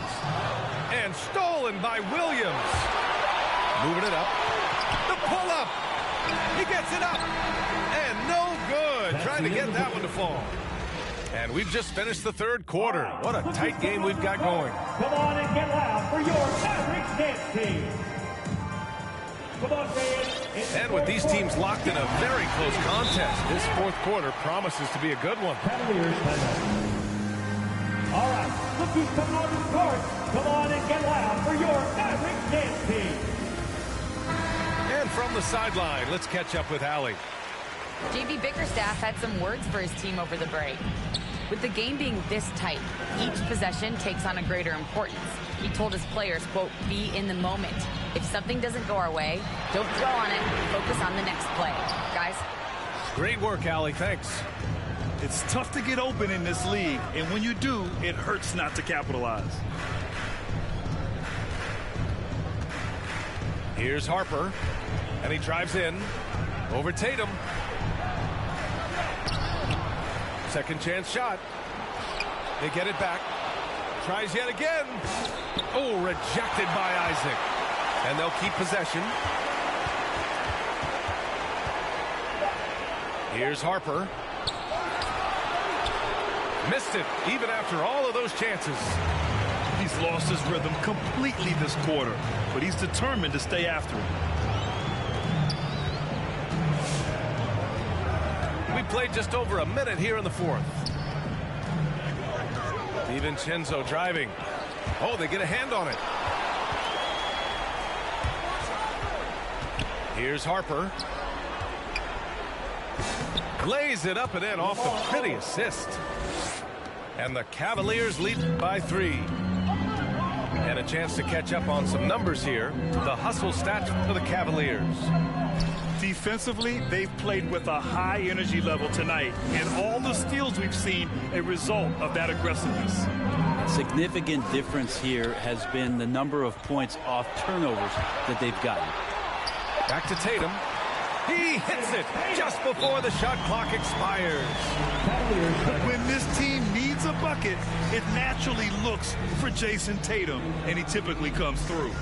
And stolen by Williams. Moving it up. The pull-up. He gets it up. And no good. Trying to get that one to fall. And we've just finished the third quarter. What a tight game we've got going. Come on and get loud for your Mavericks dance team. Come on, fans. And with these teams locked in a very close contest, this fourth quarter promises to be a good one. Cavaliers timeout. All right, look who's coming on the court. Come on and get loud for your Mavericks dance team. And from the sideline, let's catch up with Allie. JB Bickerstaff had some words for his team over the break. With the game being this tight, each possession takes on a greater importance. He told his players, quote, be in the moment. If something doesn't go our way, don't dwell on it. Focus on the next play. Guys? Great work, Allie. Thanks. It's tough to get open in this league, and when you do, it hurts not to capitalize. Here's Harper, and he drives in over Tatum. Second chance shot. They get it back. Tries yet again. Oh, rejected by Isaac. And they'll keep possession. Here's Harper. Missed it, even after all of those chances. He's lost his rhythm completely this quarter, but he's determined to stay after it. We played just over a minute here in the fourth. DiVincenzo driving. Oh, they get a hand on it. Here's Harper. Lays it up and in off the pretty assist. And the Cavaliers lead by 3. And a chance to catch up on some numbers here. The hustle stats for the Cavaliers. Defensively, they've played with a high energy level tonight. And all the steals we've seen a result of that aggressiveness. A significant difference here has been the number of points off turnovers that they've gotten. Back to Tatum. He hits it just before the shot clock expires. When this team needs a bucket, it naturally looks for Jason Tatum, and he typically comes through.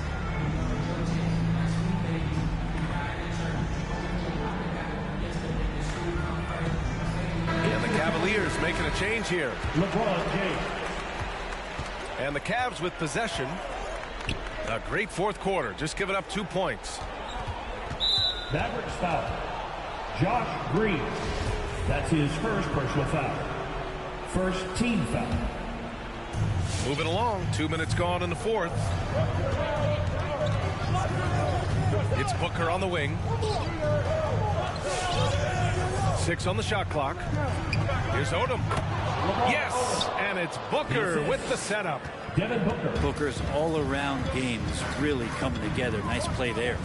And the Cavaliers making a change here. LeBron James. And the Cavs with possession. A great fourth quarter, just giving up 2 points. Mavericks foul. Josh Green. That's his first personal foul. First team foul. Moving along, 2 minutes gone in the fourth. It's Booker on the wing. 6 on the shot clock. Here's Odom. Yes, and it's Booker with the setup. Devin Booker. Booker's all-around game is really coming together. Nice play there.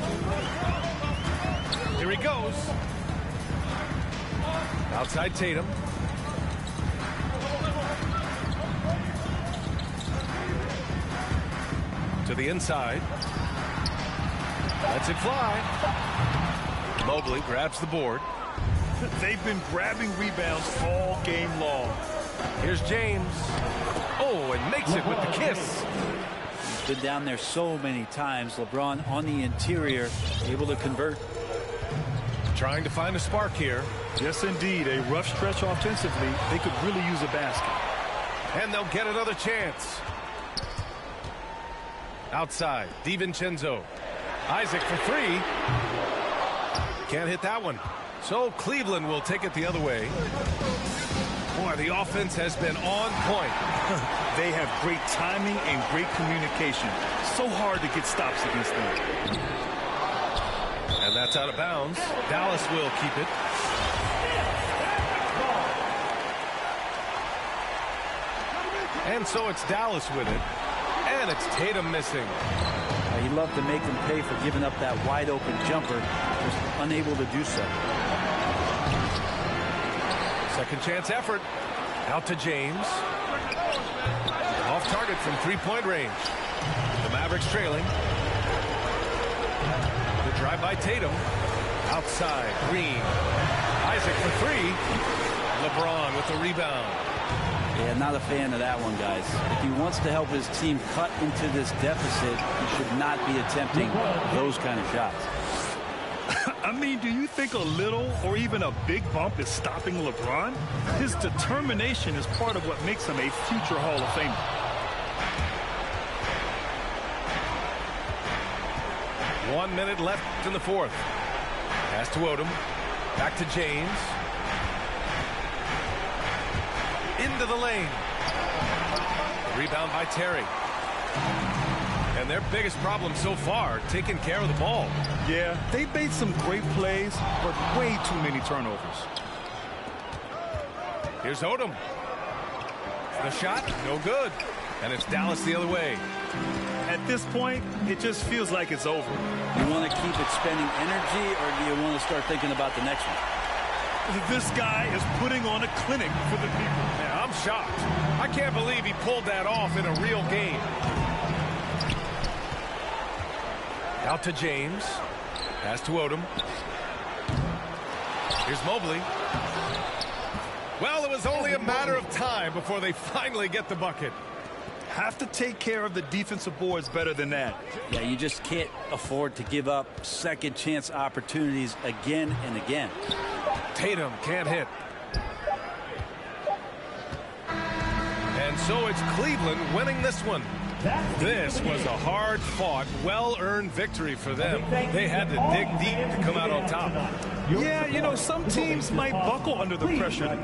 Here he goes. Outside Tatum. To the inside. Lets it fly. Mobley grabs the board. They've been grabbing rebounds all game long. Here's James. Oh, and makes it with the kiss. He's been down there so many times. LeBron on the interior, able to convert. Trying to find a spark here. Yes, indeed. A rough stretch offensively. They could really use a basket. And they'll get another chance. Outside, DiVincenzo. Isaac for 3. Can't hit that one. So Cleveland will take it the other way. Boy, the offense has been on point. They have great timing and great communication. So hard to get stops against them. And that's out of bounds. Dallas will keep it. And so it's Dallas with it. And it's Tatum missing. He'd love to make them pay for giving up that wide open jumper. Just unable to do so. Second chance effort. Out to James. Off target from 3-point range. The Mavericks trailing. The drive by Tatum. Outside, Green. Isaac for 3. LeBron with the rebound. Yeah, not a fan of that one, guys. If he wants to help his team cut into this deficit, he should not be attempting those kind of shots. I mean, do you think a little or even a big bump is stopping LeBron? His determination is part of what makes him a future Hall of Famer. One minute left in the fourth. Pass to Odom. Back to James. Into the lane. Rebound by Terry. And their biggest problem so far, taking care of the ball. Yeah, they've made some great plays, but way too many turnovers. Here's Odom. The shot, no good. And it's Dallas the other way. At this point, it just feels like it's over. You want to keep expending energy, or do you want to start thinking about the next one? This guy is putting on a clinic for the people. Yeah, I'm shocked. I can't believe he pulled that off in a real game. Out to James. Pass to Odom. Here's Mobley. Well, it was only a matter of time before they finally get the bucket. Have to take care of the defensive boards better than that. Yeah, you just can't afford to give up second chance opportunities again and again. Tatum can't hit. And so it's Cleveland winning this one. This was a hard-fought, well-earned victory for them. They had to dig deep to come out on top. Yeah, you know, some teams might buckle under the pressure.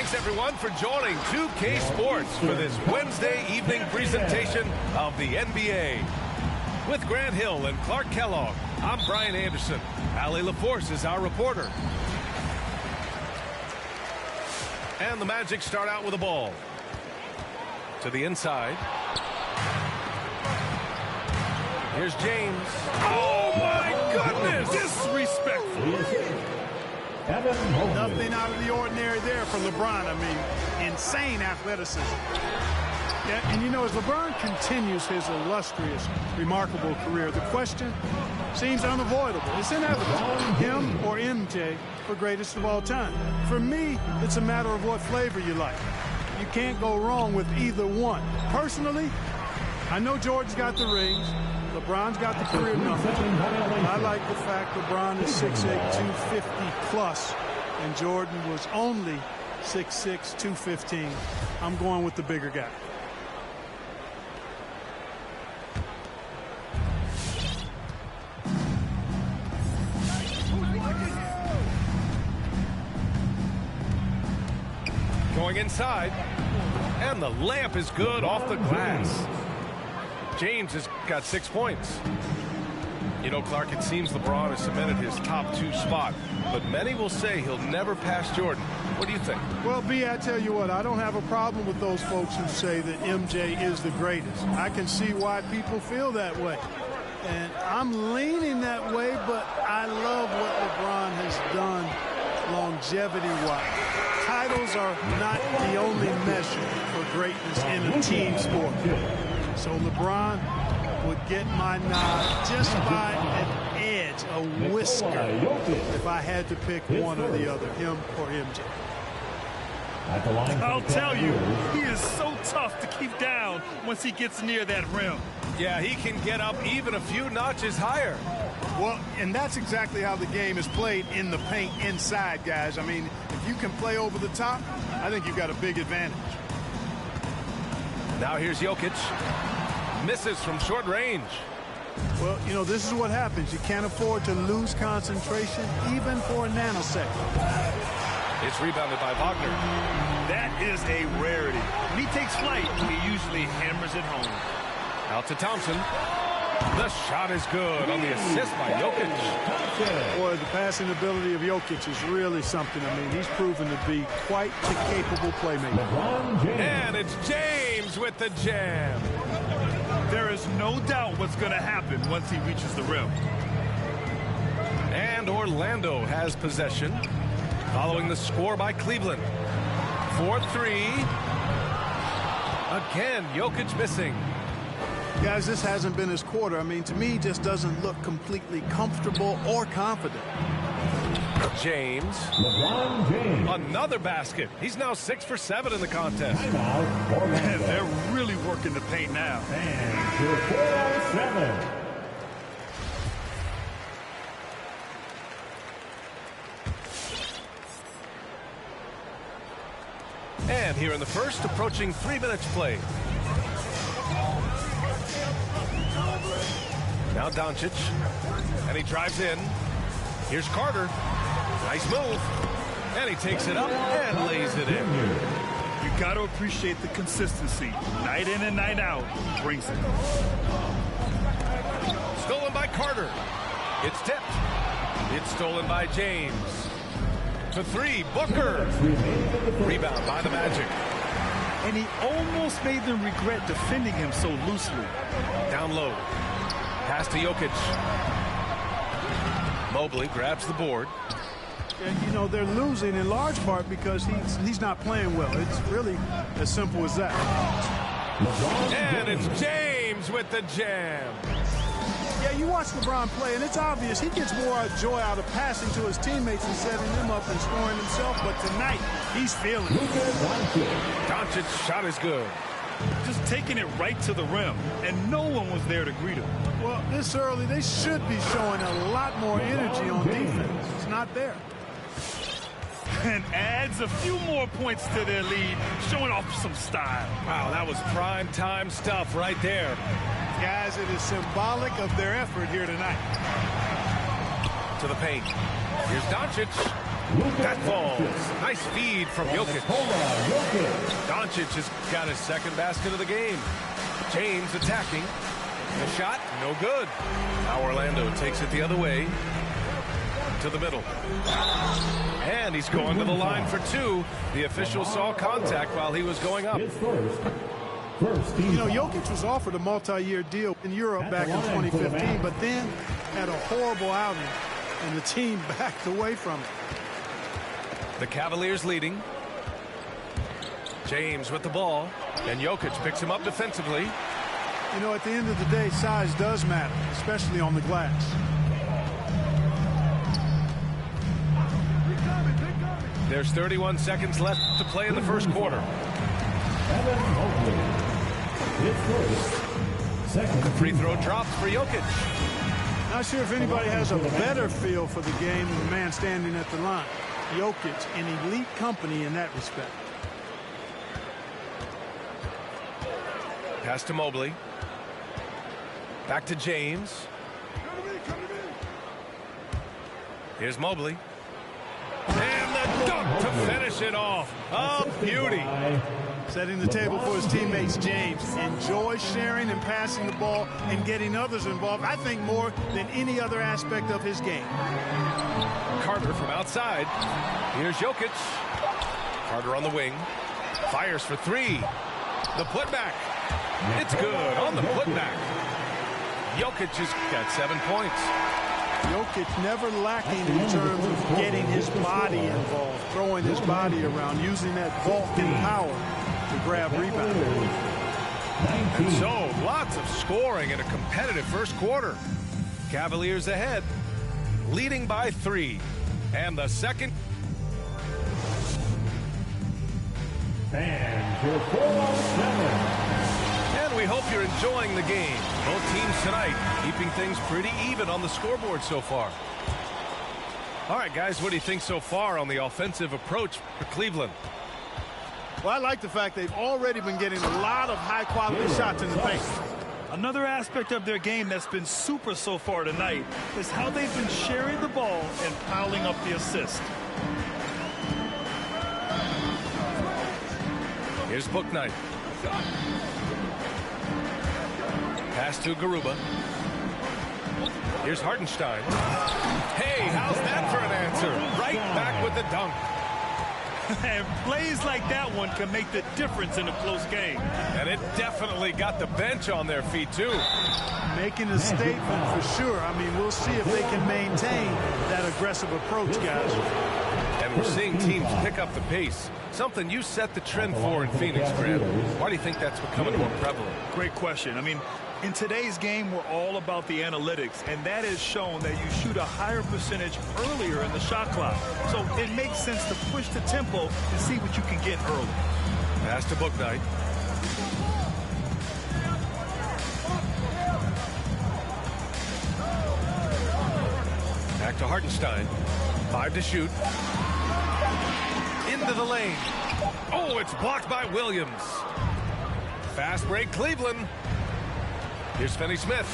Thanks, everyone, for joining 2K Sports for this Wednesday evening presentation of the NBA. With Grant Hill and Clark Kellogg, I'm Brian Anderson. Allie LaForce is our reporter. And the Magic start out with a ball. To the inside. Here's James. Oh, my goodness! Disrespectful. Nothing out of the ordinary there for LeBron. I mean, insane athleticism. Yeah, and you know, as LeBron continues his illustrious, remarkable career, the question seems unavoidable. It's inevitable. Him or MJ for greatest of all time. For me, it's a matter of what flavor you like. You can't go wrong with either one. Personally, I know Jordan's got the rings. LeBron's got the career number. I like the fact LeBron is 6'8", 250 plus, and Jordan was only 6'6", 215. I'm going with the bigger guy. Going inside, and the layup is good off the glass. James has got 6 points. You know, Clark, it seems LeBron has cemented his top 2 spot, but many will say he'll never pass Jordan. What do you think? Well, B, I tell you what, I don't have a problem with those folks who say that MJ is the greatest. I can see why people feel that way. And I'm leaning that way, but I love what LeBron has done longevity-wise. Titles are not the only measure for greatness in a team sport. So LeBron would get my nod just by an edge, a whisker, if I had to pick one or the other, him or MJ. I'll tell you, he is so tough to keep down once he gets near that rim. Yeah, he can get up even a few notches higher. Well, and that's exactly how the game is played in the paint inside, guys. I mean, if you can play over the top, I think you've got a big advantage. Now here's Jokic. Misses from short range. Well, you know, this is what happens. You can't afford to lose concentration even for a nanosecond. It's rebounded by Wagner. That is a rarity. When he takes flight, he usually hammers it home. Out to Thompson. The shot is good on the assist by Jokic. Boy, the passing ability of Jokic is really something. I mean, he's proven to be quite the capable playmaker. And it's James with the jam. There is no doubt what's going to happen once he reaches the rim. And Orlando has possession following the score by Cleveland. 4-3. Again, Jokic missing. Guys, this hasn't been his quarter. I mean, to me, he just doesn't look completely comfortable or confident. James. Another basket. He's now 6 for 7 in the contest. And they're really working the paint now. And here in the first, approaching 3 minutes played. Now Doncic, and he drives in. Here's Carter. Nice move. And he takes it up and lays it in. You got to appreciate the consistency. Night in and night out, he brings it. Stolen by Carter. It's tipped. It's stolen by James. To 3, Booker. Rebound by the Magic. And he almost made them regret defending him so loosely. Down low. Pass to Jokic. Mobley grabs the board. And, you know, they're losing in large part because he's not playing well. It's really as simple as that. And it's James with the jam. Yeah, you watch LeBron play, and it's obvious he gets more joy out of passing to his teammates and setting them up and scoring himself. But tonight, he's feeling it. Doncic's shot is good. Just taking it right to the rim, and no one was there to greet him. Well, this early, they should be showing a lot more energy on defense. It's not there. And adds a few more points to their lead, showing off some style. Wow, that was prime time stuff right there. Guys, it is symbolic of their effort here tonight. To the paint. Here's Doncic. That falls. Nice feed from Jokic. Doncic has got his second basket of the game. James attacking. The shot, no good. Now Orlando takes it the other way. To the middle. And he's going to the line for two. The official saw contact while he was going up. You know, Jokic was offered a multi-year deal in Europe back in 2015, but then had a horrible outing, and the team backed away from it. The Cavaliers leading. James with the ball, and Jokic picks him up defensively. You know, at the end of the day, size does matter, especially on the glass. There's 31 seconds left to play in the first quarter. Free throw drops for Jokic. Not sure if anybody has a better feel for the game than the man standing at the line. Jokic in elite company in that respect. Pass to Mobley. Back to James. Here's Mobley. And the dunk to finish it off. Oh, beauty. Setting the table for his teammates, James. Enjoys sharing and passing the ball and getting others involved, I think, more than any other aspect of his game. Carter from outside. Here's Jokic. Carter on the wing. Fires for three. The putback. It's good on the putback. Jokic has got 7 points. Jokic never lacking in terms of getting his body involved, throwing his body around, using that Vulcan power to grab rebounds. And so, lots of scoring in a competitive first quarter. Cavaliers ahead, leading by 3. And the second. And your 4-on-7. And we hope you're enjoying the game. Both teams tonight keeping things pretty even on the scoreboard so far. All right, guys, what do you think so far on the offensive approach for Cleveland? Well, I like the fact they've already been getting a lot of high-quality shots in the paint. Another aspect of their game that's been super so far tonight is how they've been sharing the ball and piling up the assist. Here's Bouknight. Pass to Garuba. Here's Hartenstein. Hey, how's that for an answer? Right back with the dunk. And plays like that one can make the difference in a close game. And it definitely got the bench on their feet, too. Making a statement for sure. I mean, we'll see if they can maintain that aggressive approach, guys. And we're seeing teams pick up the pace. Something you set the trend for in Phoenix, Grant. Why do you think that's becoming more prevalent? Great question. I mean, in today's game, we're all about the analytics, and that has shown that you shoot a higher percentage earlier in the shot clock. So it makes sense to push the tempo and see what you can get early. Pass to Bouknight. Back to Hartenstein. 5 to shoot. Into the lane. Oh, it's blocked by Williams. Fast break, Cleveland. Here's Finney-Smith.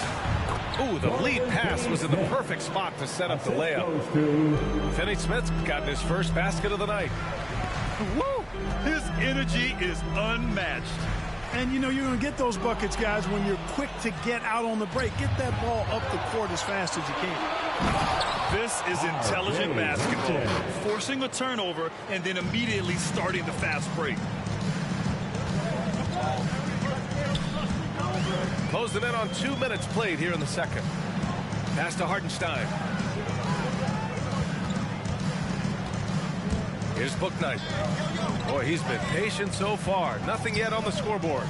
Ooh, the lead pass was in the perfect spot to set up the layup. Finney-Smith's gotten his first basket of the night. Woo! His energy is unmatched. And, you know, you're going to get those buckets, guys, when you're quick to get out on the break. Get that ball up the court as fast as you can. This is intelligent basketball. Forcing a turnover and then immediately starting the fast break. Close them in on 2 minutes played here in the second. Pass to Hartenstein. Here's Bouknight. Boy, he's been patient so far. Nothing yet on the scoreboard.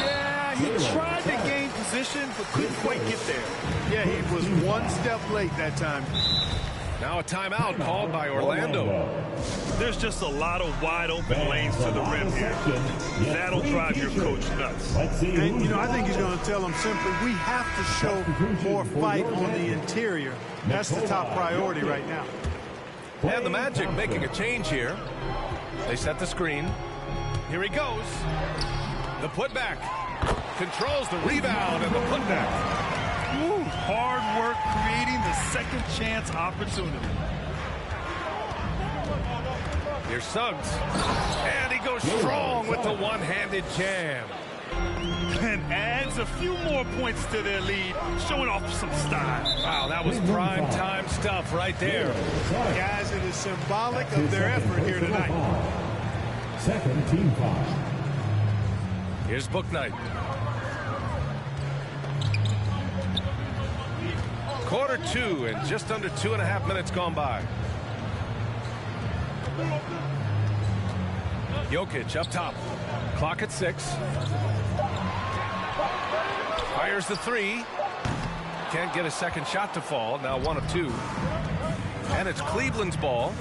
Yeah, he tried to gain position, but couldn't quite get there. Yeah, he was one step late that time. Now a timeout called by Orlando. There's just a lot of wide open lanes to the rim here. That'll drive your coach nuts. And, you know, I think he's going to tell them simply, we have to show more fight on the interior. That's the top priority right now. And the Magic making a change here. They set the screen. Here he goes. The putback. Controls the rebound and the putback. Woo. Hard work creating the second chance opportunity. Here's Suggs. And he goes strong with the one-handed jam. And adds a few more points to their lead, showing off some style. Wow, that was prime time stuff right there. Guys, it is symbolic of their effort here tonight. Second team foul. Here's Bouknight. Quarter two and just under 2.5 minutes gone by. Jokic up top. Clock at 6. Fires the three. Can't get a second shot to fall. Now 1 of 2. And it's Cleveland's ball.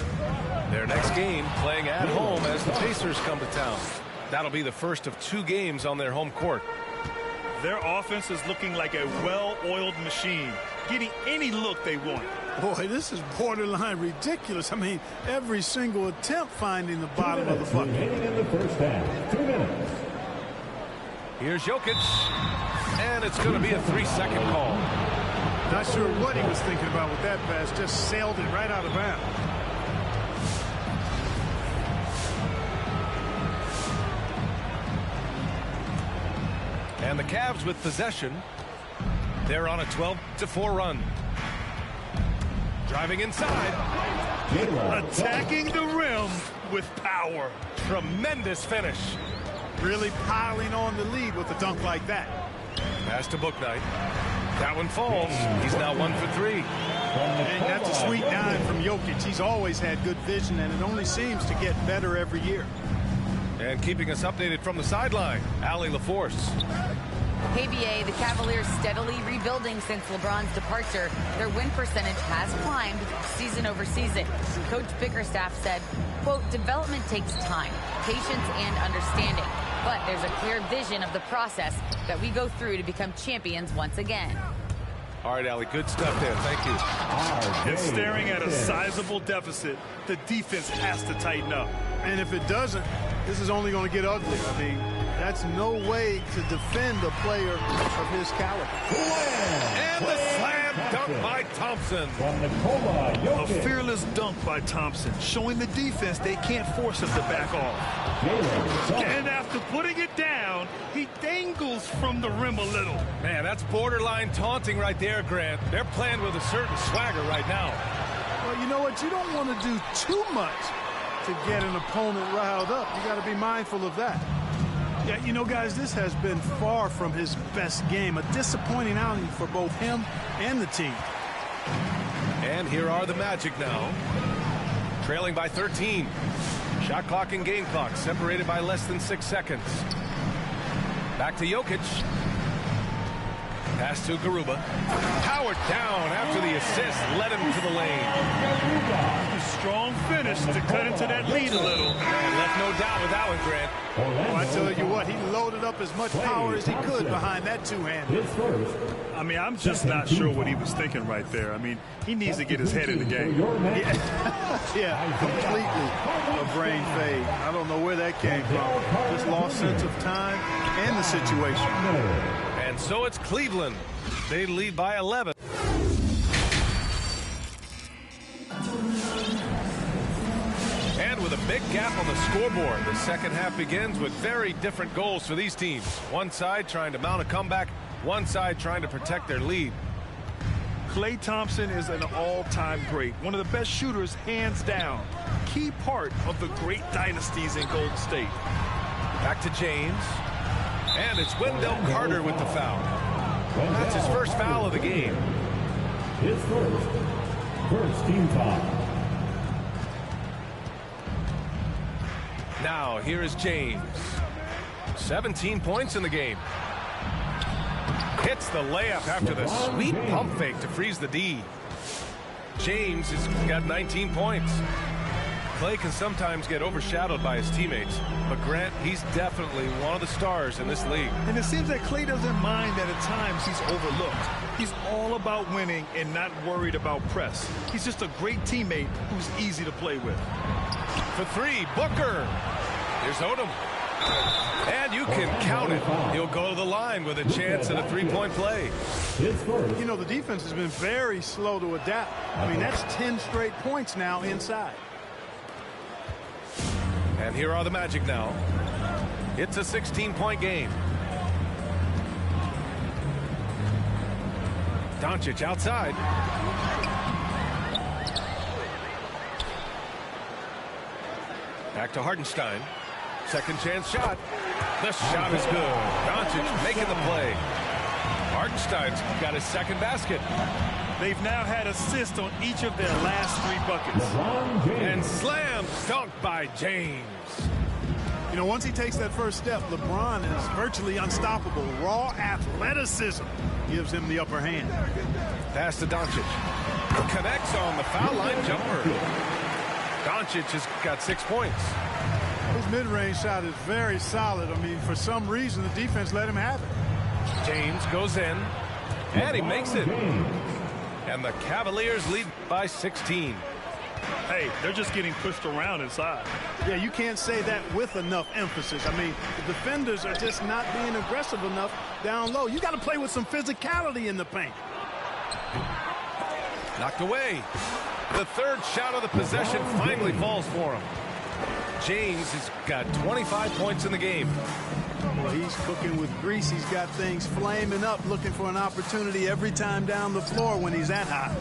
Their next game playing at home as the Pacers come to town. That'll be the first of 2 games on their home court. Their offense is looking like a well-oiled machine, getting any look they want. Boy, this is borderline ridiculous. I mean, every single attempt finding the bottom of the bucket. Remaining in the first half. 2 minutes. Here's Jokic. And it's going to be a 3-second call. Not sure what he was thinking about with that pass. Just sailed it right out of bounds. And the Cavs with possession. They're on a 12-4 run. Driving inside. Attacking the rim with power. Tremendous finish. Really piling on the lead with a dunk like that. Pass to Bouknight. That one falls. He's now 1 for 3. And that's a sweet dime from Jokic. He's always had good vision, and it only seems to get better every year. And keeping us updated from the sideline, Allie LaForce. KBA, the Cavaliers steadily rebuilding since LeBron's departure. Their win percentage has climbed season over season. Coach Bickerstaff said, quote, development takes time, patience, and understanding. But there's a clear vision of the process that we go through to become champions once again. All right, Allie, good stuff there. Thank you. And staring at a sizable deficit, the defense has to tighten up. And if it doesn't, this is only going to get ugly. I mean, that's no way to defend a player of his caliber. And the slam dunk by Thompson. A fearless dunk by Thompson, showing the defense they can't force him to back off. And after putting it down, he dangles from the rim a little. Man, that's borderline taunting right there, Grant. They're playing with a certain swagger right now. Well, you know what? You don't want to do too much to get an opponent riled up. You got to be mindful of that. Yeah, you know, guys, this has been far from his best game. A disappointing outing for both him and the team. And here are the Magic now. Trailing by 13. Shot clock and game clock separated by less than 6 seconds. Back to Jokic. Pass to Garuba. Powered down after the assist led him to the lane. A strong finish to cut into that lead a little. And left no doubt with that one, Grant. Well, I tell you what, he loaded up as much power as he could behind that two-hander. I mean, I'm just not sure what he was thinking right there. I mean, he needs to get his head in the game. Yeah, completely a brain fade. I don't know where that came from. Just lost sense of time and the situation. And so it's Cleveland. They lead by 11. And with a big gap on the scoreboard, the second half begins with very different goals for these teams. One side trying to mount a comeback, one side trying to protect their lead. Klay Thompson is an all-time great, one of the best shooters hands down. Key part of the great dynasties in Golden State. Back to James. And it's Wendell Carter with the foul. That's his first foul of the game. His first team foul. Now here is James. 17 points in the game. Hits the layup after the sweet pump fake to freeze the D. James has got 19 points. Klay can sometimes get overshadowed by his teammates, but Grant, he's definitely one of the stars in this league. And it seems that Klay doesn't mind that at times he's overlooked. He's all about winning and not worried about press. He's just a great teammate who's easy to play with. For three, Booker. Here's Odom. And you can count it. He'll go to the line with a chance at a three-point play. You know, the defense has been very slow to adapt. I mean, that's 10 straight points now inside. And here are the Magic now. It's a 16-point game. Doncic outside. Back to Hartenstein. Second chance shot. The shot is good. Doncic making the play. Hartenstein's got his second basket. They've now had assists on each of their last 3 buckets. And slam dunk by James. You know, once he takes that first step, LeBron is virtually unstoppable. Raw athleticism gives him the upper hand. Pass to Doncic. Connects on the foul line jumper. Doncic has got 6 points. His mid-range shot is very solid. I mean, for some reason, the defense let him have it. James goes in, and he makes it. And the Cavaliers lead by 16. Hey, they're just getting pushed around inside. Yeah, you can't say that with enough emphasis. I mean, the defenders are just not being aggressive enough down low. You got to play with some physicality in the paint. Knocked away. The third shot of the possession finally falls for him. James has got 25 points in the game. Well, he's cooking with grease. He's got things flaming up, looking for an opportunity every time down the floor when he's that hot.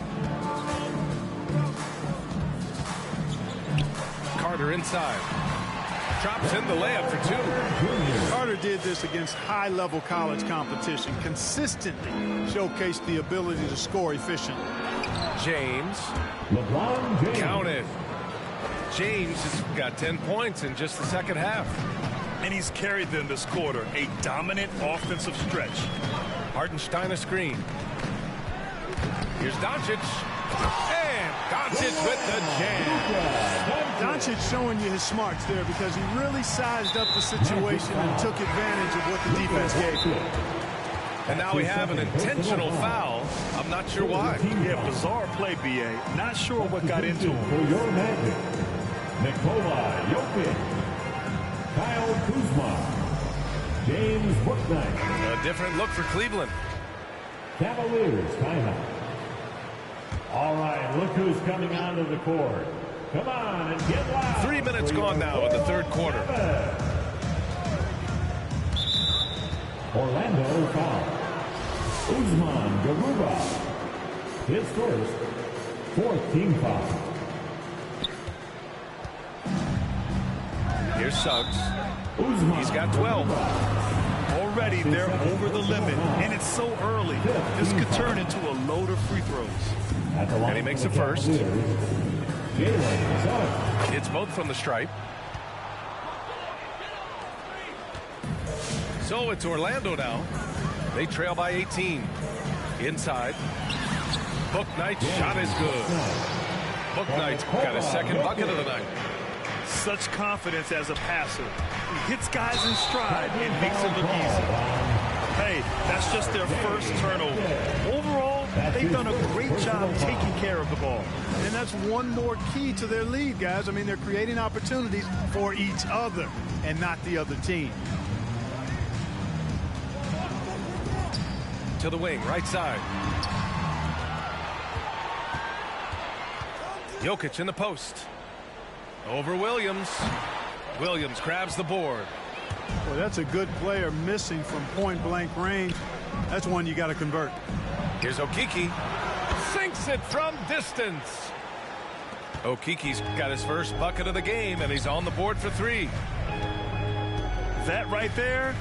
Carter inside. Drops in the layup for 2. Carter did this against high-level college competition. Consistently showcased the ability to score efficiently. James. Count it. James has got 10 points in just the second half. And he's carried them this quarter. A dominant offensive stretch. Hartenstein a screen. Here's Doncic. And Doncic with the jam. Doncic showing you his smarts there because he really sized up the situation and took advantage of what the defense gave him. And now we have an intentional foul. I'm not sure why. Yeah, bizarre play, B.A. Not sure what got into him. For your Magic, Nikola Jokic, Kyle Kuzma, James Bouknight. A different look for Cleveland. Cavaliers timeout. All right, look who's coming onto the court. Come on and get loud. 3 minutes gone now in the third quarter. Orlando foul. Usman Garuba. His first, 4th team foul. Here's Suggs. Usman He's got 12. Already they're over the limit, and it's so early. This could turn into a load of free throws. And he makes the first. Jalen Suggs. It's both from the stripe. So it's Orlando now. They trail by 18. Inside. Bouknight's shot is good. Bouknight's got his second bucket of the night. Such confidence as a passer. He hits guys in stride and makes it look easy. Hey, that's just their first turnover. Overall, they've done a great job taking care of the ball. And that's one more key to their lead, guys. I mean, they're creating opportunities for each other and not the other team. To the wing, right side. Jokic in the post. Over Williams. Williams grabs the board. Well, that's a good player missing from point-blank range. That's one you got to convert. Here's Okeke. Sinks it from distance. Okeke's got his first bucket of the game, and he's on the board for 3. That right there,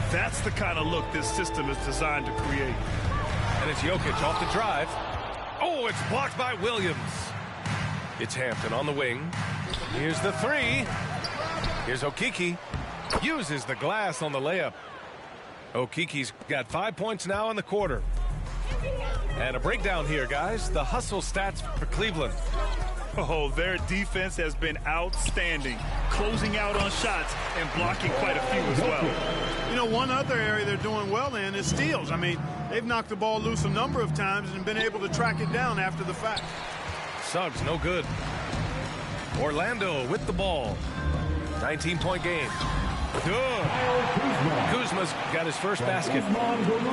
that's the kind of look this system is designed to create. And it's Jokic off the drive. Oh, it's blocked by Williams. It's Hampton on the wing. Here's the 3. Here's Okeke. Uses the glass on the layup. Okeke's got 5 points now in the quarter. And a breakdown here, guys. The hustle stats for Cleveland. Oh, their defense has been outstanding, closing out on shots and blocking quite a few as well. You know, one other area they're doing well in is steals. I mean, they've knocked the ball loose a number of times and been able to track it down after the fact. Suggs, no good. Orlando with the ball. 19-point game. Good. Kuzma's got his first basket.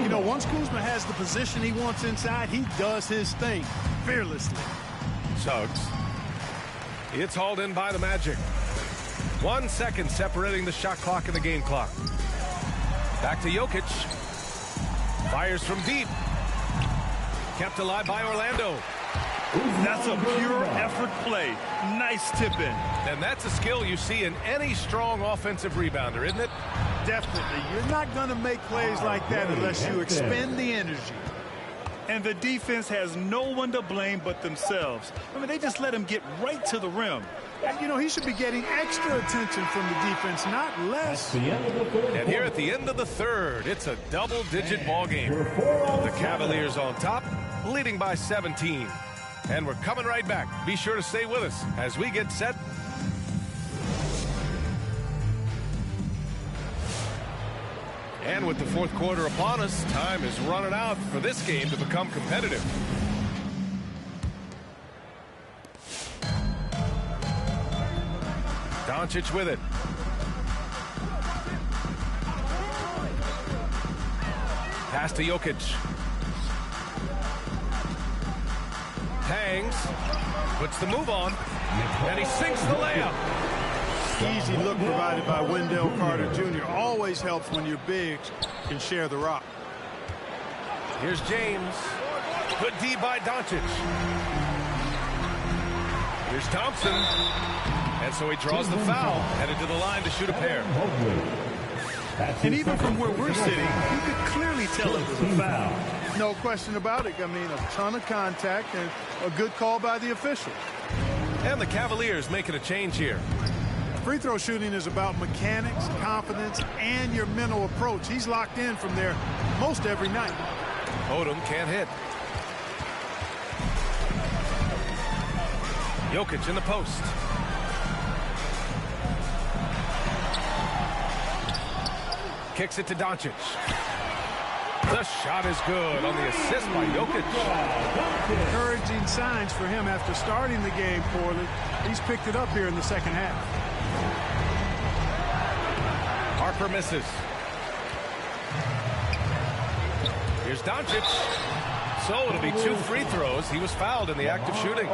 You know, once Kuzma has the position he wants inside, he does his thing fearlessly. Suggs. It's hauled in by the Magic. 1 second separating the shot clock and the game clock. Back to Jokic. Fires from deep. Kept alive by Orlando. That's a pure effort play. Nice tip-in. And that's a skill you see in any strong offensive rebounder, isn't it? Definitely. You're not going to make plays like that unless you expend the energy. And the defense has no one to blame but themselves. I mean, they just let him get right to the rim. And, you know, he should be getting extra attention from the defense, not less. And here at the end of the third, it's a double-digit ball game. The Cavaliers on top, leading by 17. And we're coming right back. Be sure to stay with us as we get set. And with the fourth quarter upon us, time is running out for this game to become competitive. Doncic with it. Pass to Jokic. Hangs. Puts the move on. And he sinks the layup. Easy look provided by Wendell Carter Jr. Always helps when your bigs can share the rock. Here's James. Good D by Doncic. Here's Thompson. And so he draws the foul, headed to the line to shoot a pair. And even from where we're sitting, you could clearly tell it was a foul. No question about it. I mean, a ton of contact and a good call by the official. And the Cavaliers making a change here. Free throw shooting is about mechanics, confidence, and your mental approach. He's locked in from there most every night. Odom can't hit. Jokic in the post. Kicks it to Doncic. The shot is good on the assist by Jokic. Encouraging signs for him after starting the game poorly. He's picked it up here in the second half. Harper misses. Here's Doncic. So it'll be 2 free throws. He was fouled in the act of shooting.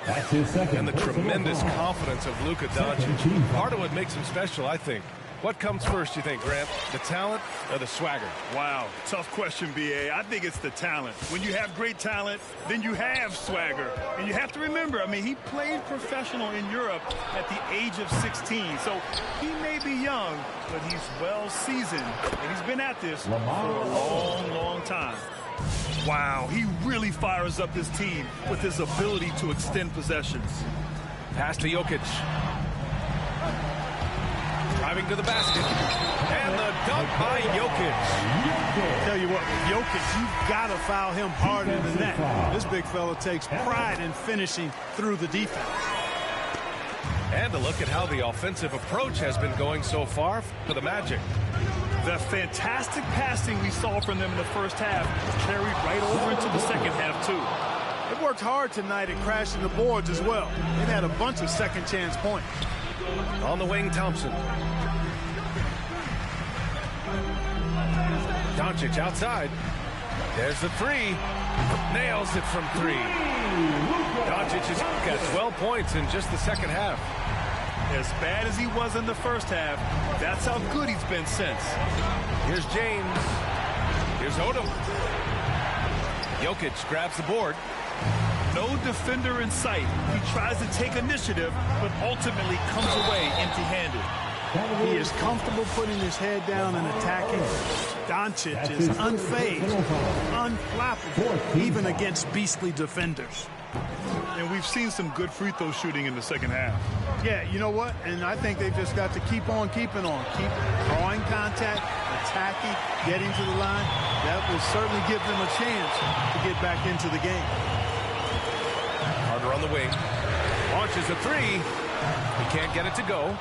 That's his second. And the tremendous confidence of Luka Doncic. Part of what makes him special, I think. What comes first, you think, Grant? The talent or the swagger? Wow, tough question, B.A. I think it's the talent. When you have great talent, then you have swagger. And you have to remember, I mean, he played professional in Europe at the age of 16. So he may be young, but he's well seasoned. And he's been at this for a long, long time. Wow, he really fires up his team with his ability to extend possessions. Pass to Jokic. Driving to the basket. And the dunk by Jokic. Tell you what, with Jokic, you've got to foul him harder than that. This big fella takes pride in finishing through the defense. And a look at how the offensive approach has been going so far for the Magic. The fantastic passing we saw from them in the first half carried right over into the second half, too. They worked hard tonight at crashing the boards as well. They've had a bunch of second chance points. On the wing, Thompson. Doncic outside. There's the three. Nails it from 3. Doncic has got 12 points in just the second half. As bad as he was in the first half, that's how good he's been since. Here's James. Here's Odom. Jokic grabs the board. No defender in sight. He tries to take initiative, but ultimately comes away empty-handed. He is comfortable putting his head down and attacking. Doncic is unfazed, unflappable, even against beastly defenders. And we've seen some good free throw shooting in the second half. Yeah, you know what? And I think they've just got to keep on keeping on. Keep drawing contact, attacking, getting to the line. That will certainly give them a chance to get back into the game. Carter on the wing. Launches a 3. He can't get it to go.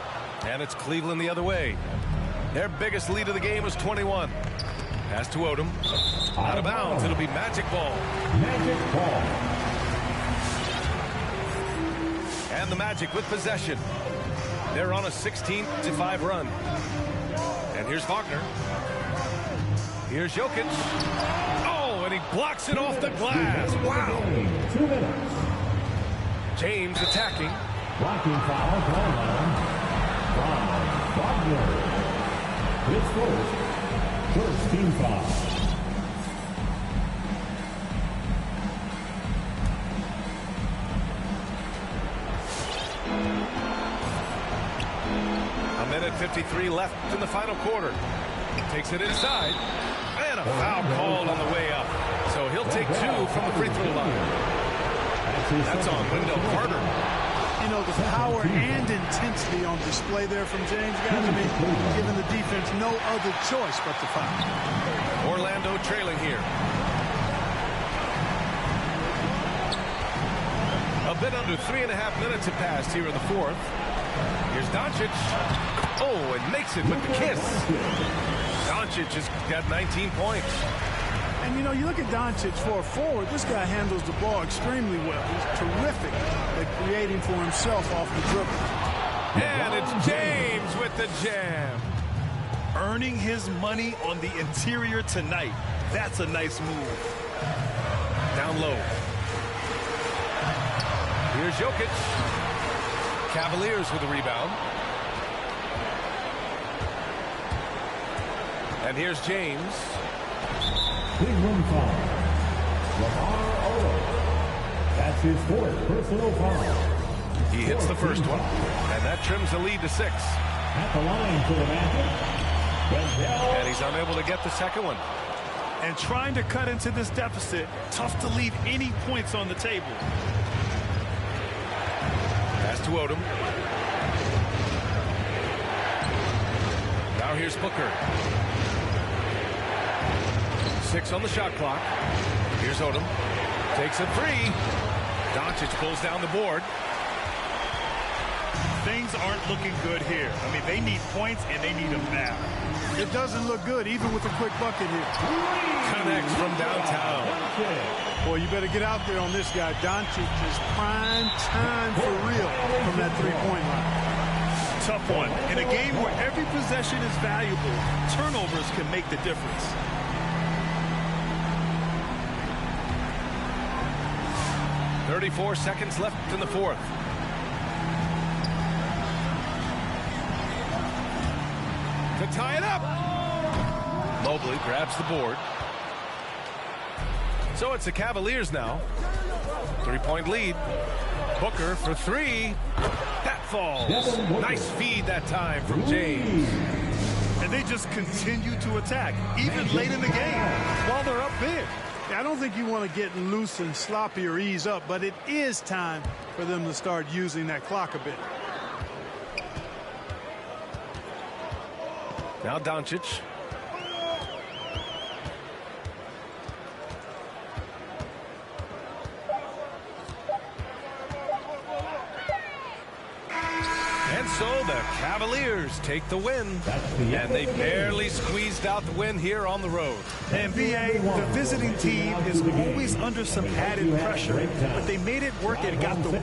And it's Cleveland the other way. Their biggest lead of the game was 21. Pass to Odom. Out of bounds. It'll be Magic ball. Magic ball. And the Magic with possession. They're on a 16-5 run. And here's Wagner. Here's Jokic. Oh, and he blocks it off the glass. Wow. 2 minutes. James attacking. Blocking foul called on Wagner. His first team foul. A minute 53 left in the final quarter. Takes it inside. And a foul called on the way up. So he'll take 2 from the free throw line. That's on Wendell Carter. You know, the power and intensity on display there from James, guys. I mean, giving the defense no other choice but to foul. Orlando trailing here. A bit under 3.5 minutes have passed here in the fourth. Here's Doncic. Oh, and makes it with the kiss. Doncic has got 19 points. And, you know, you look at Doncic for a forward, this guy handles the ball extremely well. He's terrific at creating for himself off the dribble. And it's James with the jam. Earning his money on the interior tonight. That's a nice move. Down low. Here's Jokic. Cavaliers with the rebound. And here's James. Big room foul. Lamar Odom. That's his 4th personal foul. He hits the first one, and that trims the lead to 6. At the line for the Magic. And he's unable to get the second one. And trying to cut into this deficit, tough to leave any points on the table. Pass to Odom. Now here's Booker. 6 on the shot clock. Here's Odom. Takes a 3. Doncic pulls down the board. Things aren't looking good here. I mean, they need points, and they need them now. It doesn't look good, even with a quick bucket here. Connects from downtown. Boy, you better get out there on this guy. Doncic is prime time for real from that three-point line. Tough one. In a game where every possession is valuable, turnovers can make the difference. .34 seconds left in the fourth. To tie it up. Mobley grabs the board. So it's the Cavaliers now. 3-point lead. Booker for 3. That falls. Nice feed that time from James. And they just continue to attack, even late in the game, while they're up big. I don't think you want to get loose and sloppy or ease up, but it is time for them to start using that clock a bit. Now Doncic. And so the Cavaliers take the win. And they barely squeezed out the win here on the road. And BA, the visiting team is always under some added pressure, but they made it work and got the win.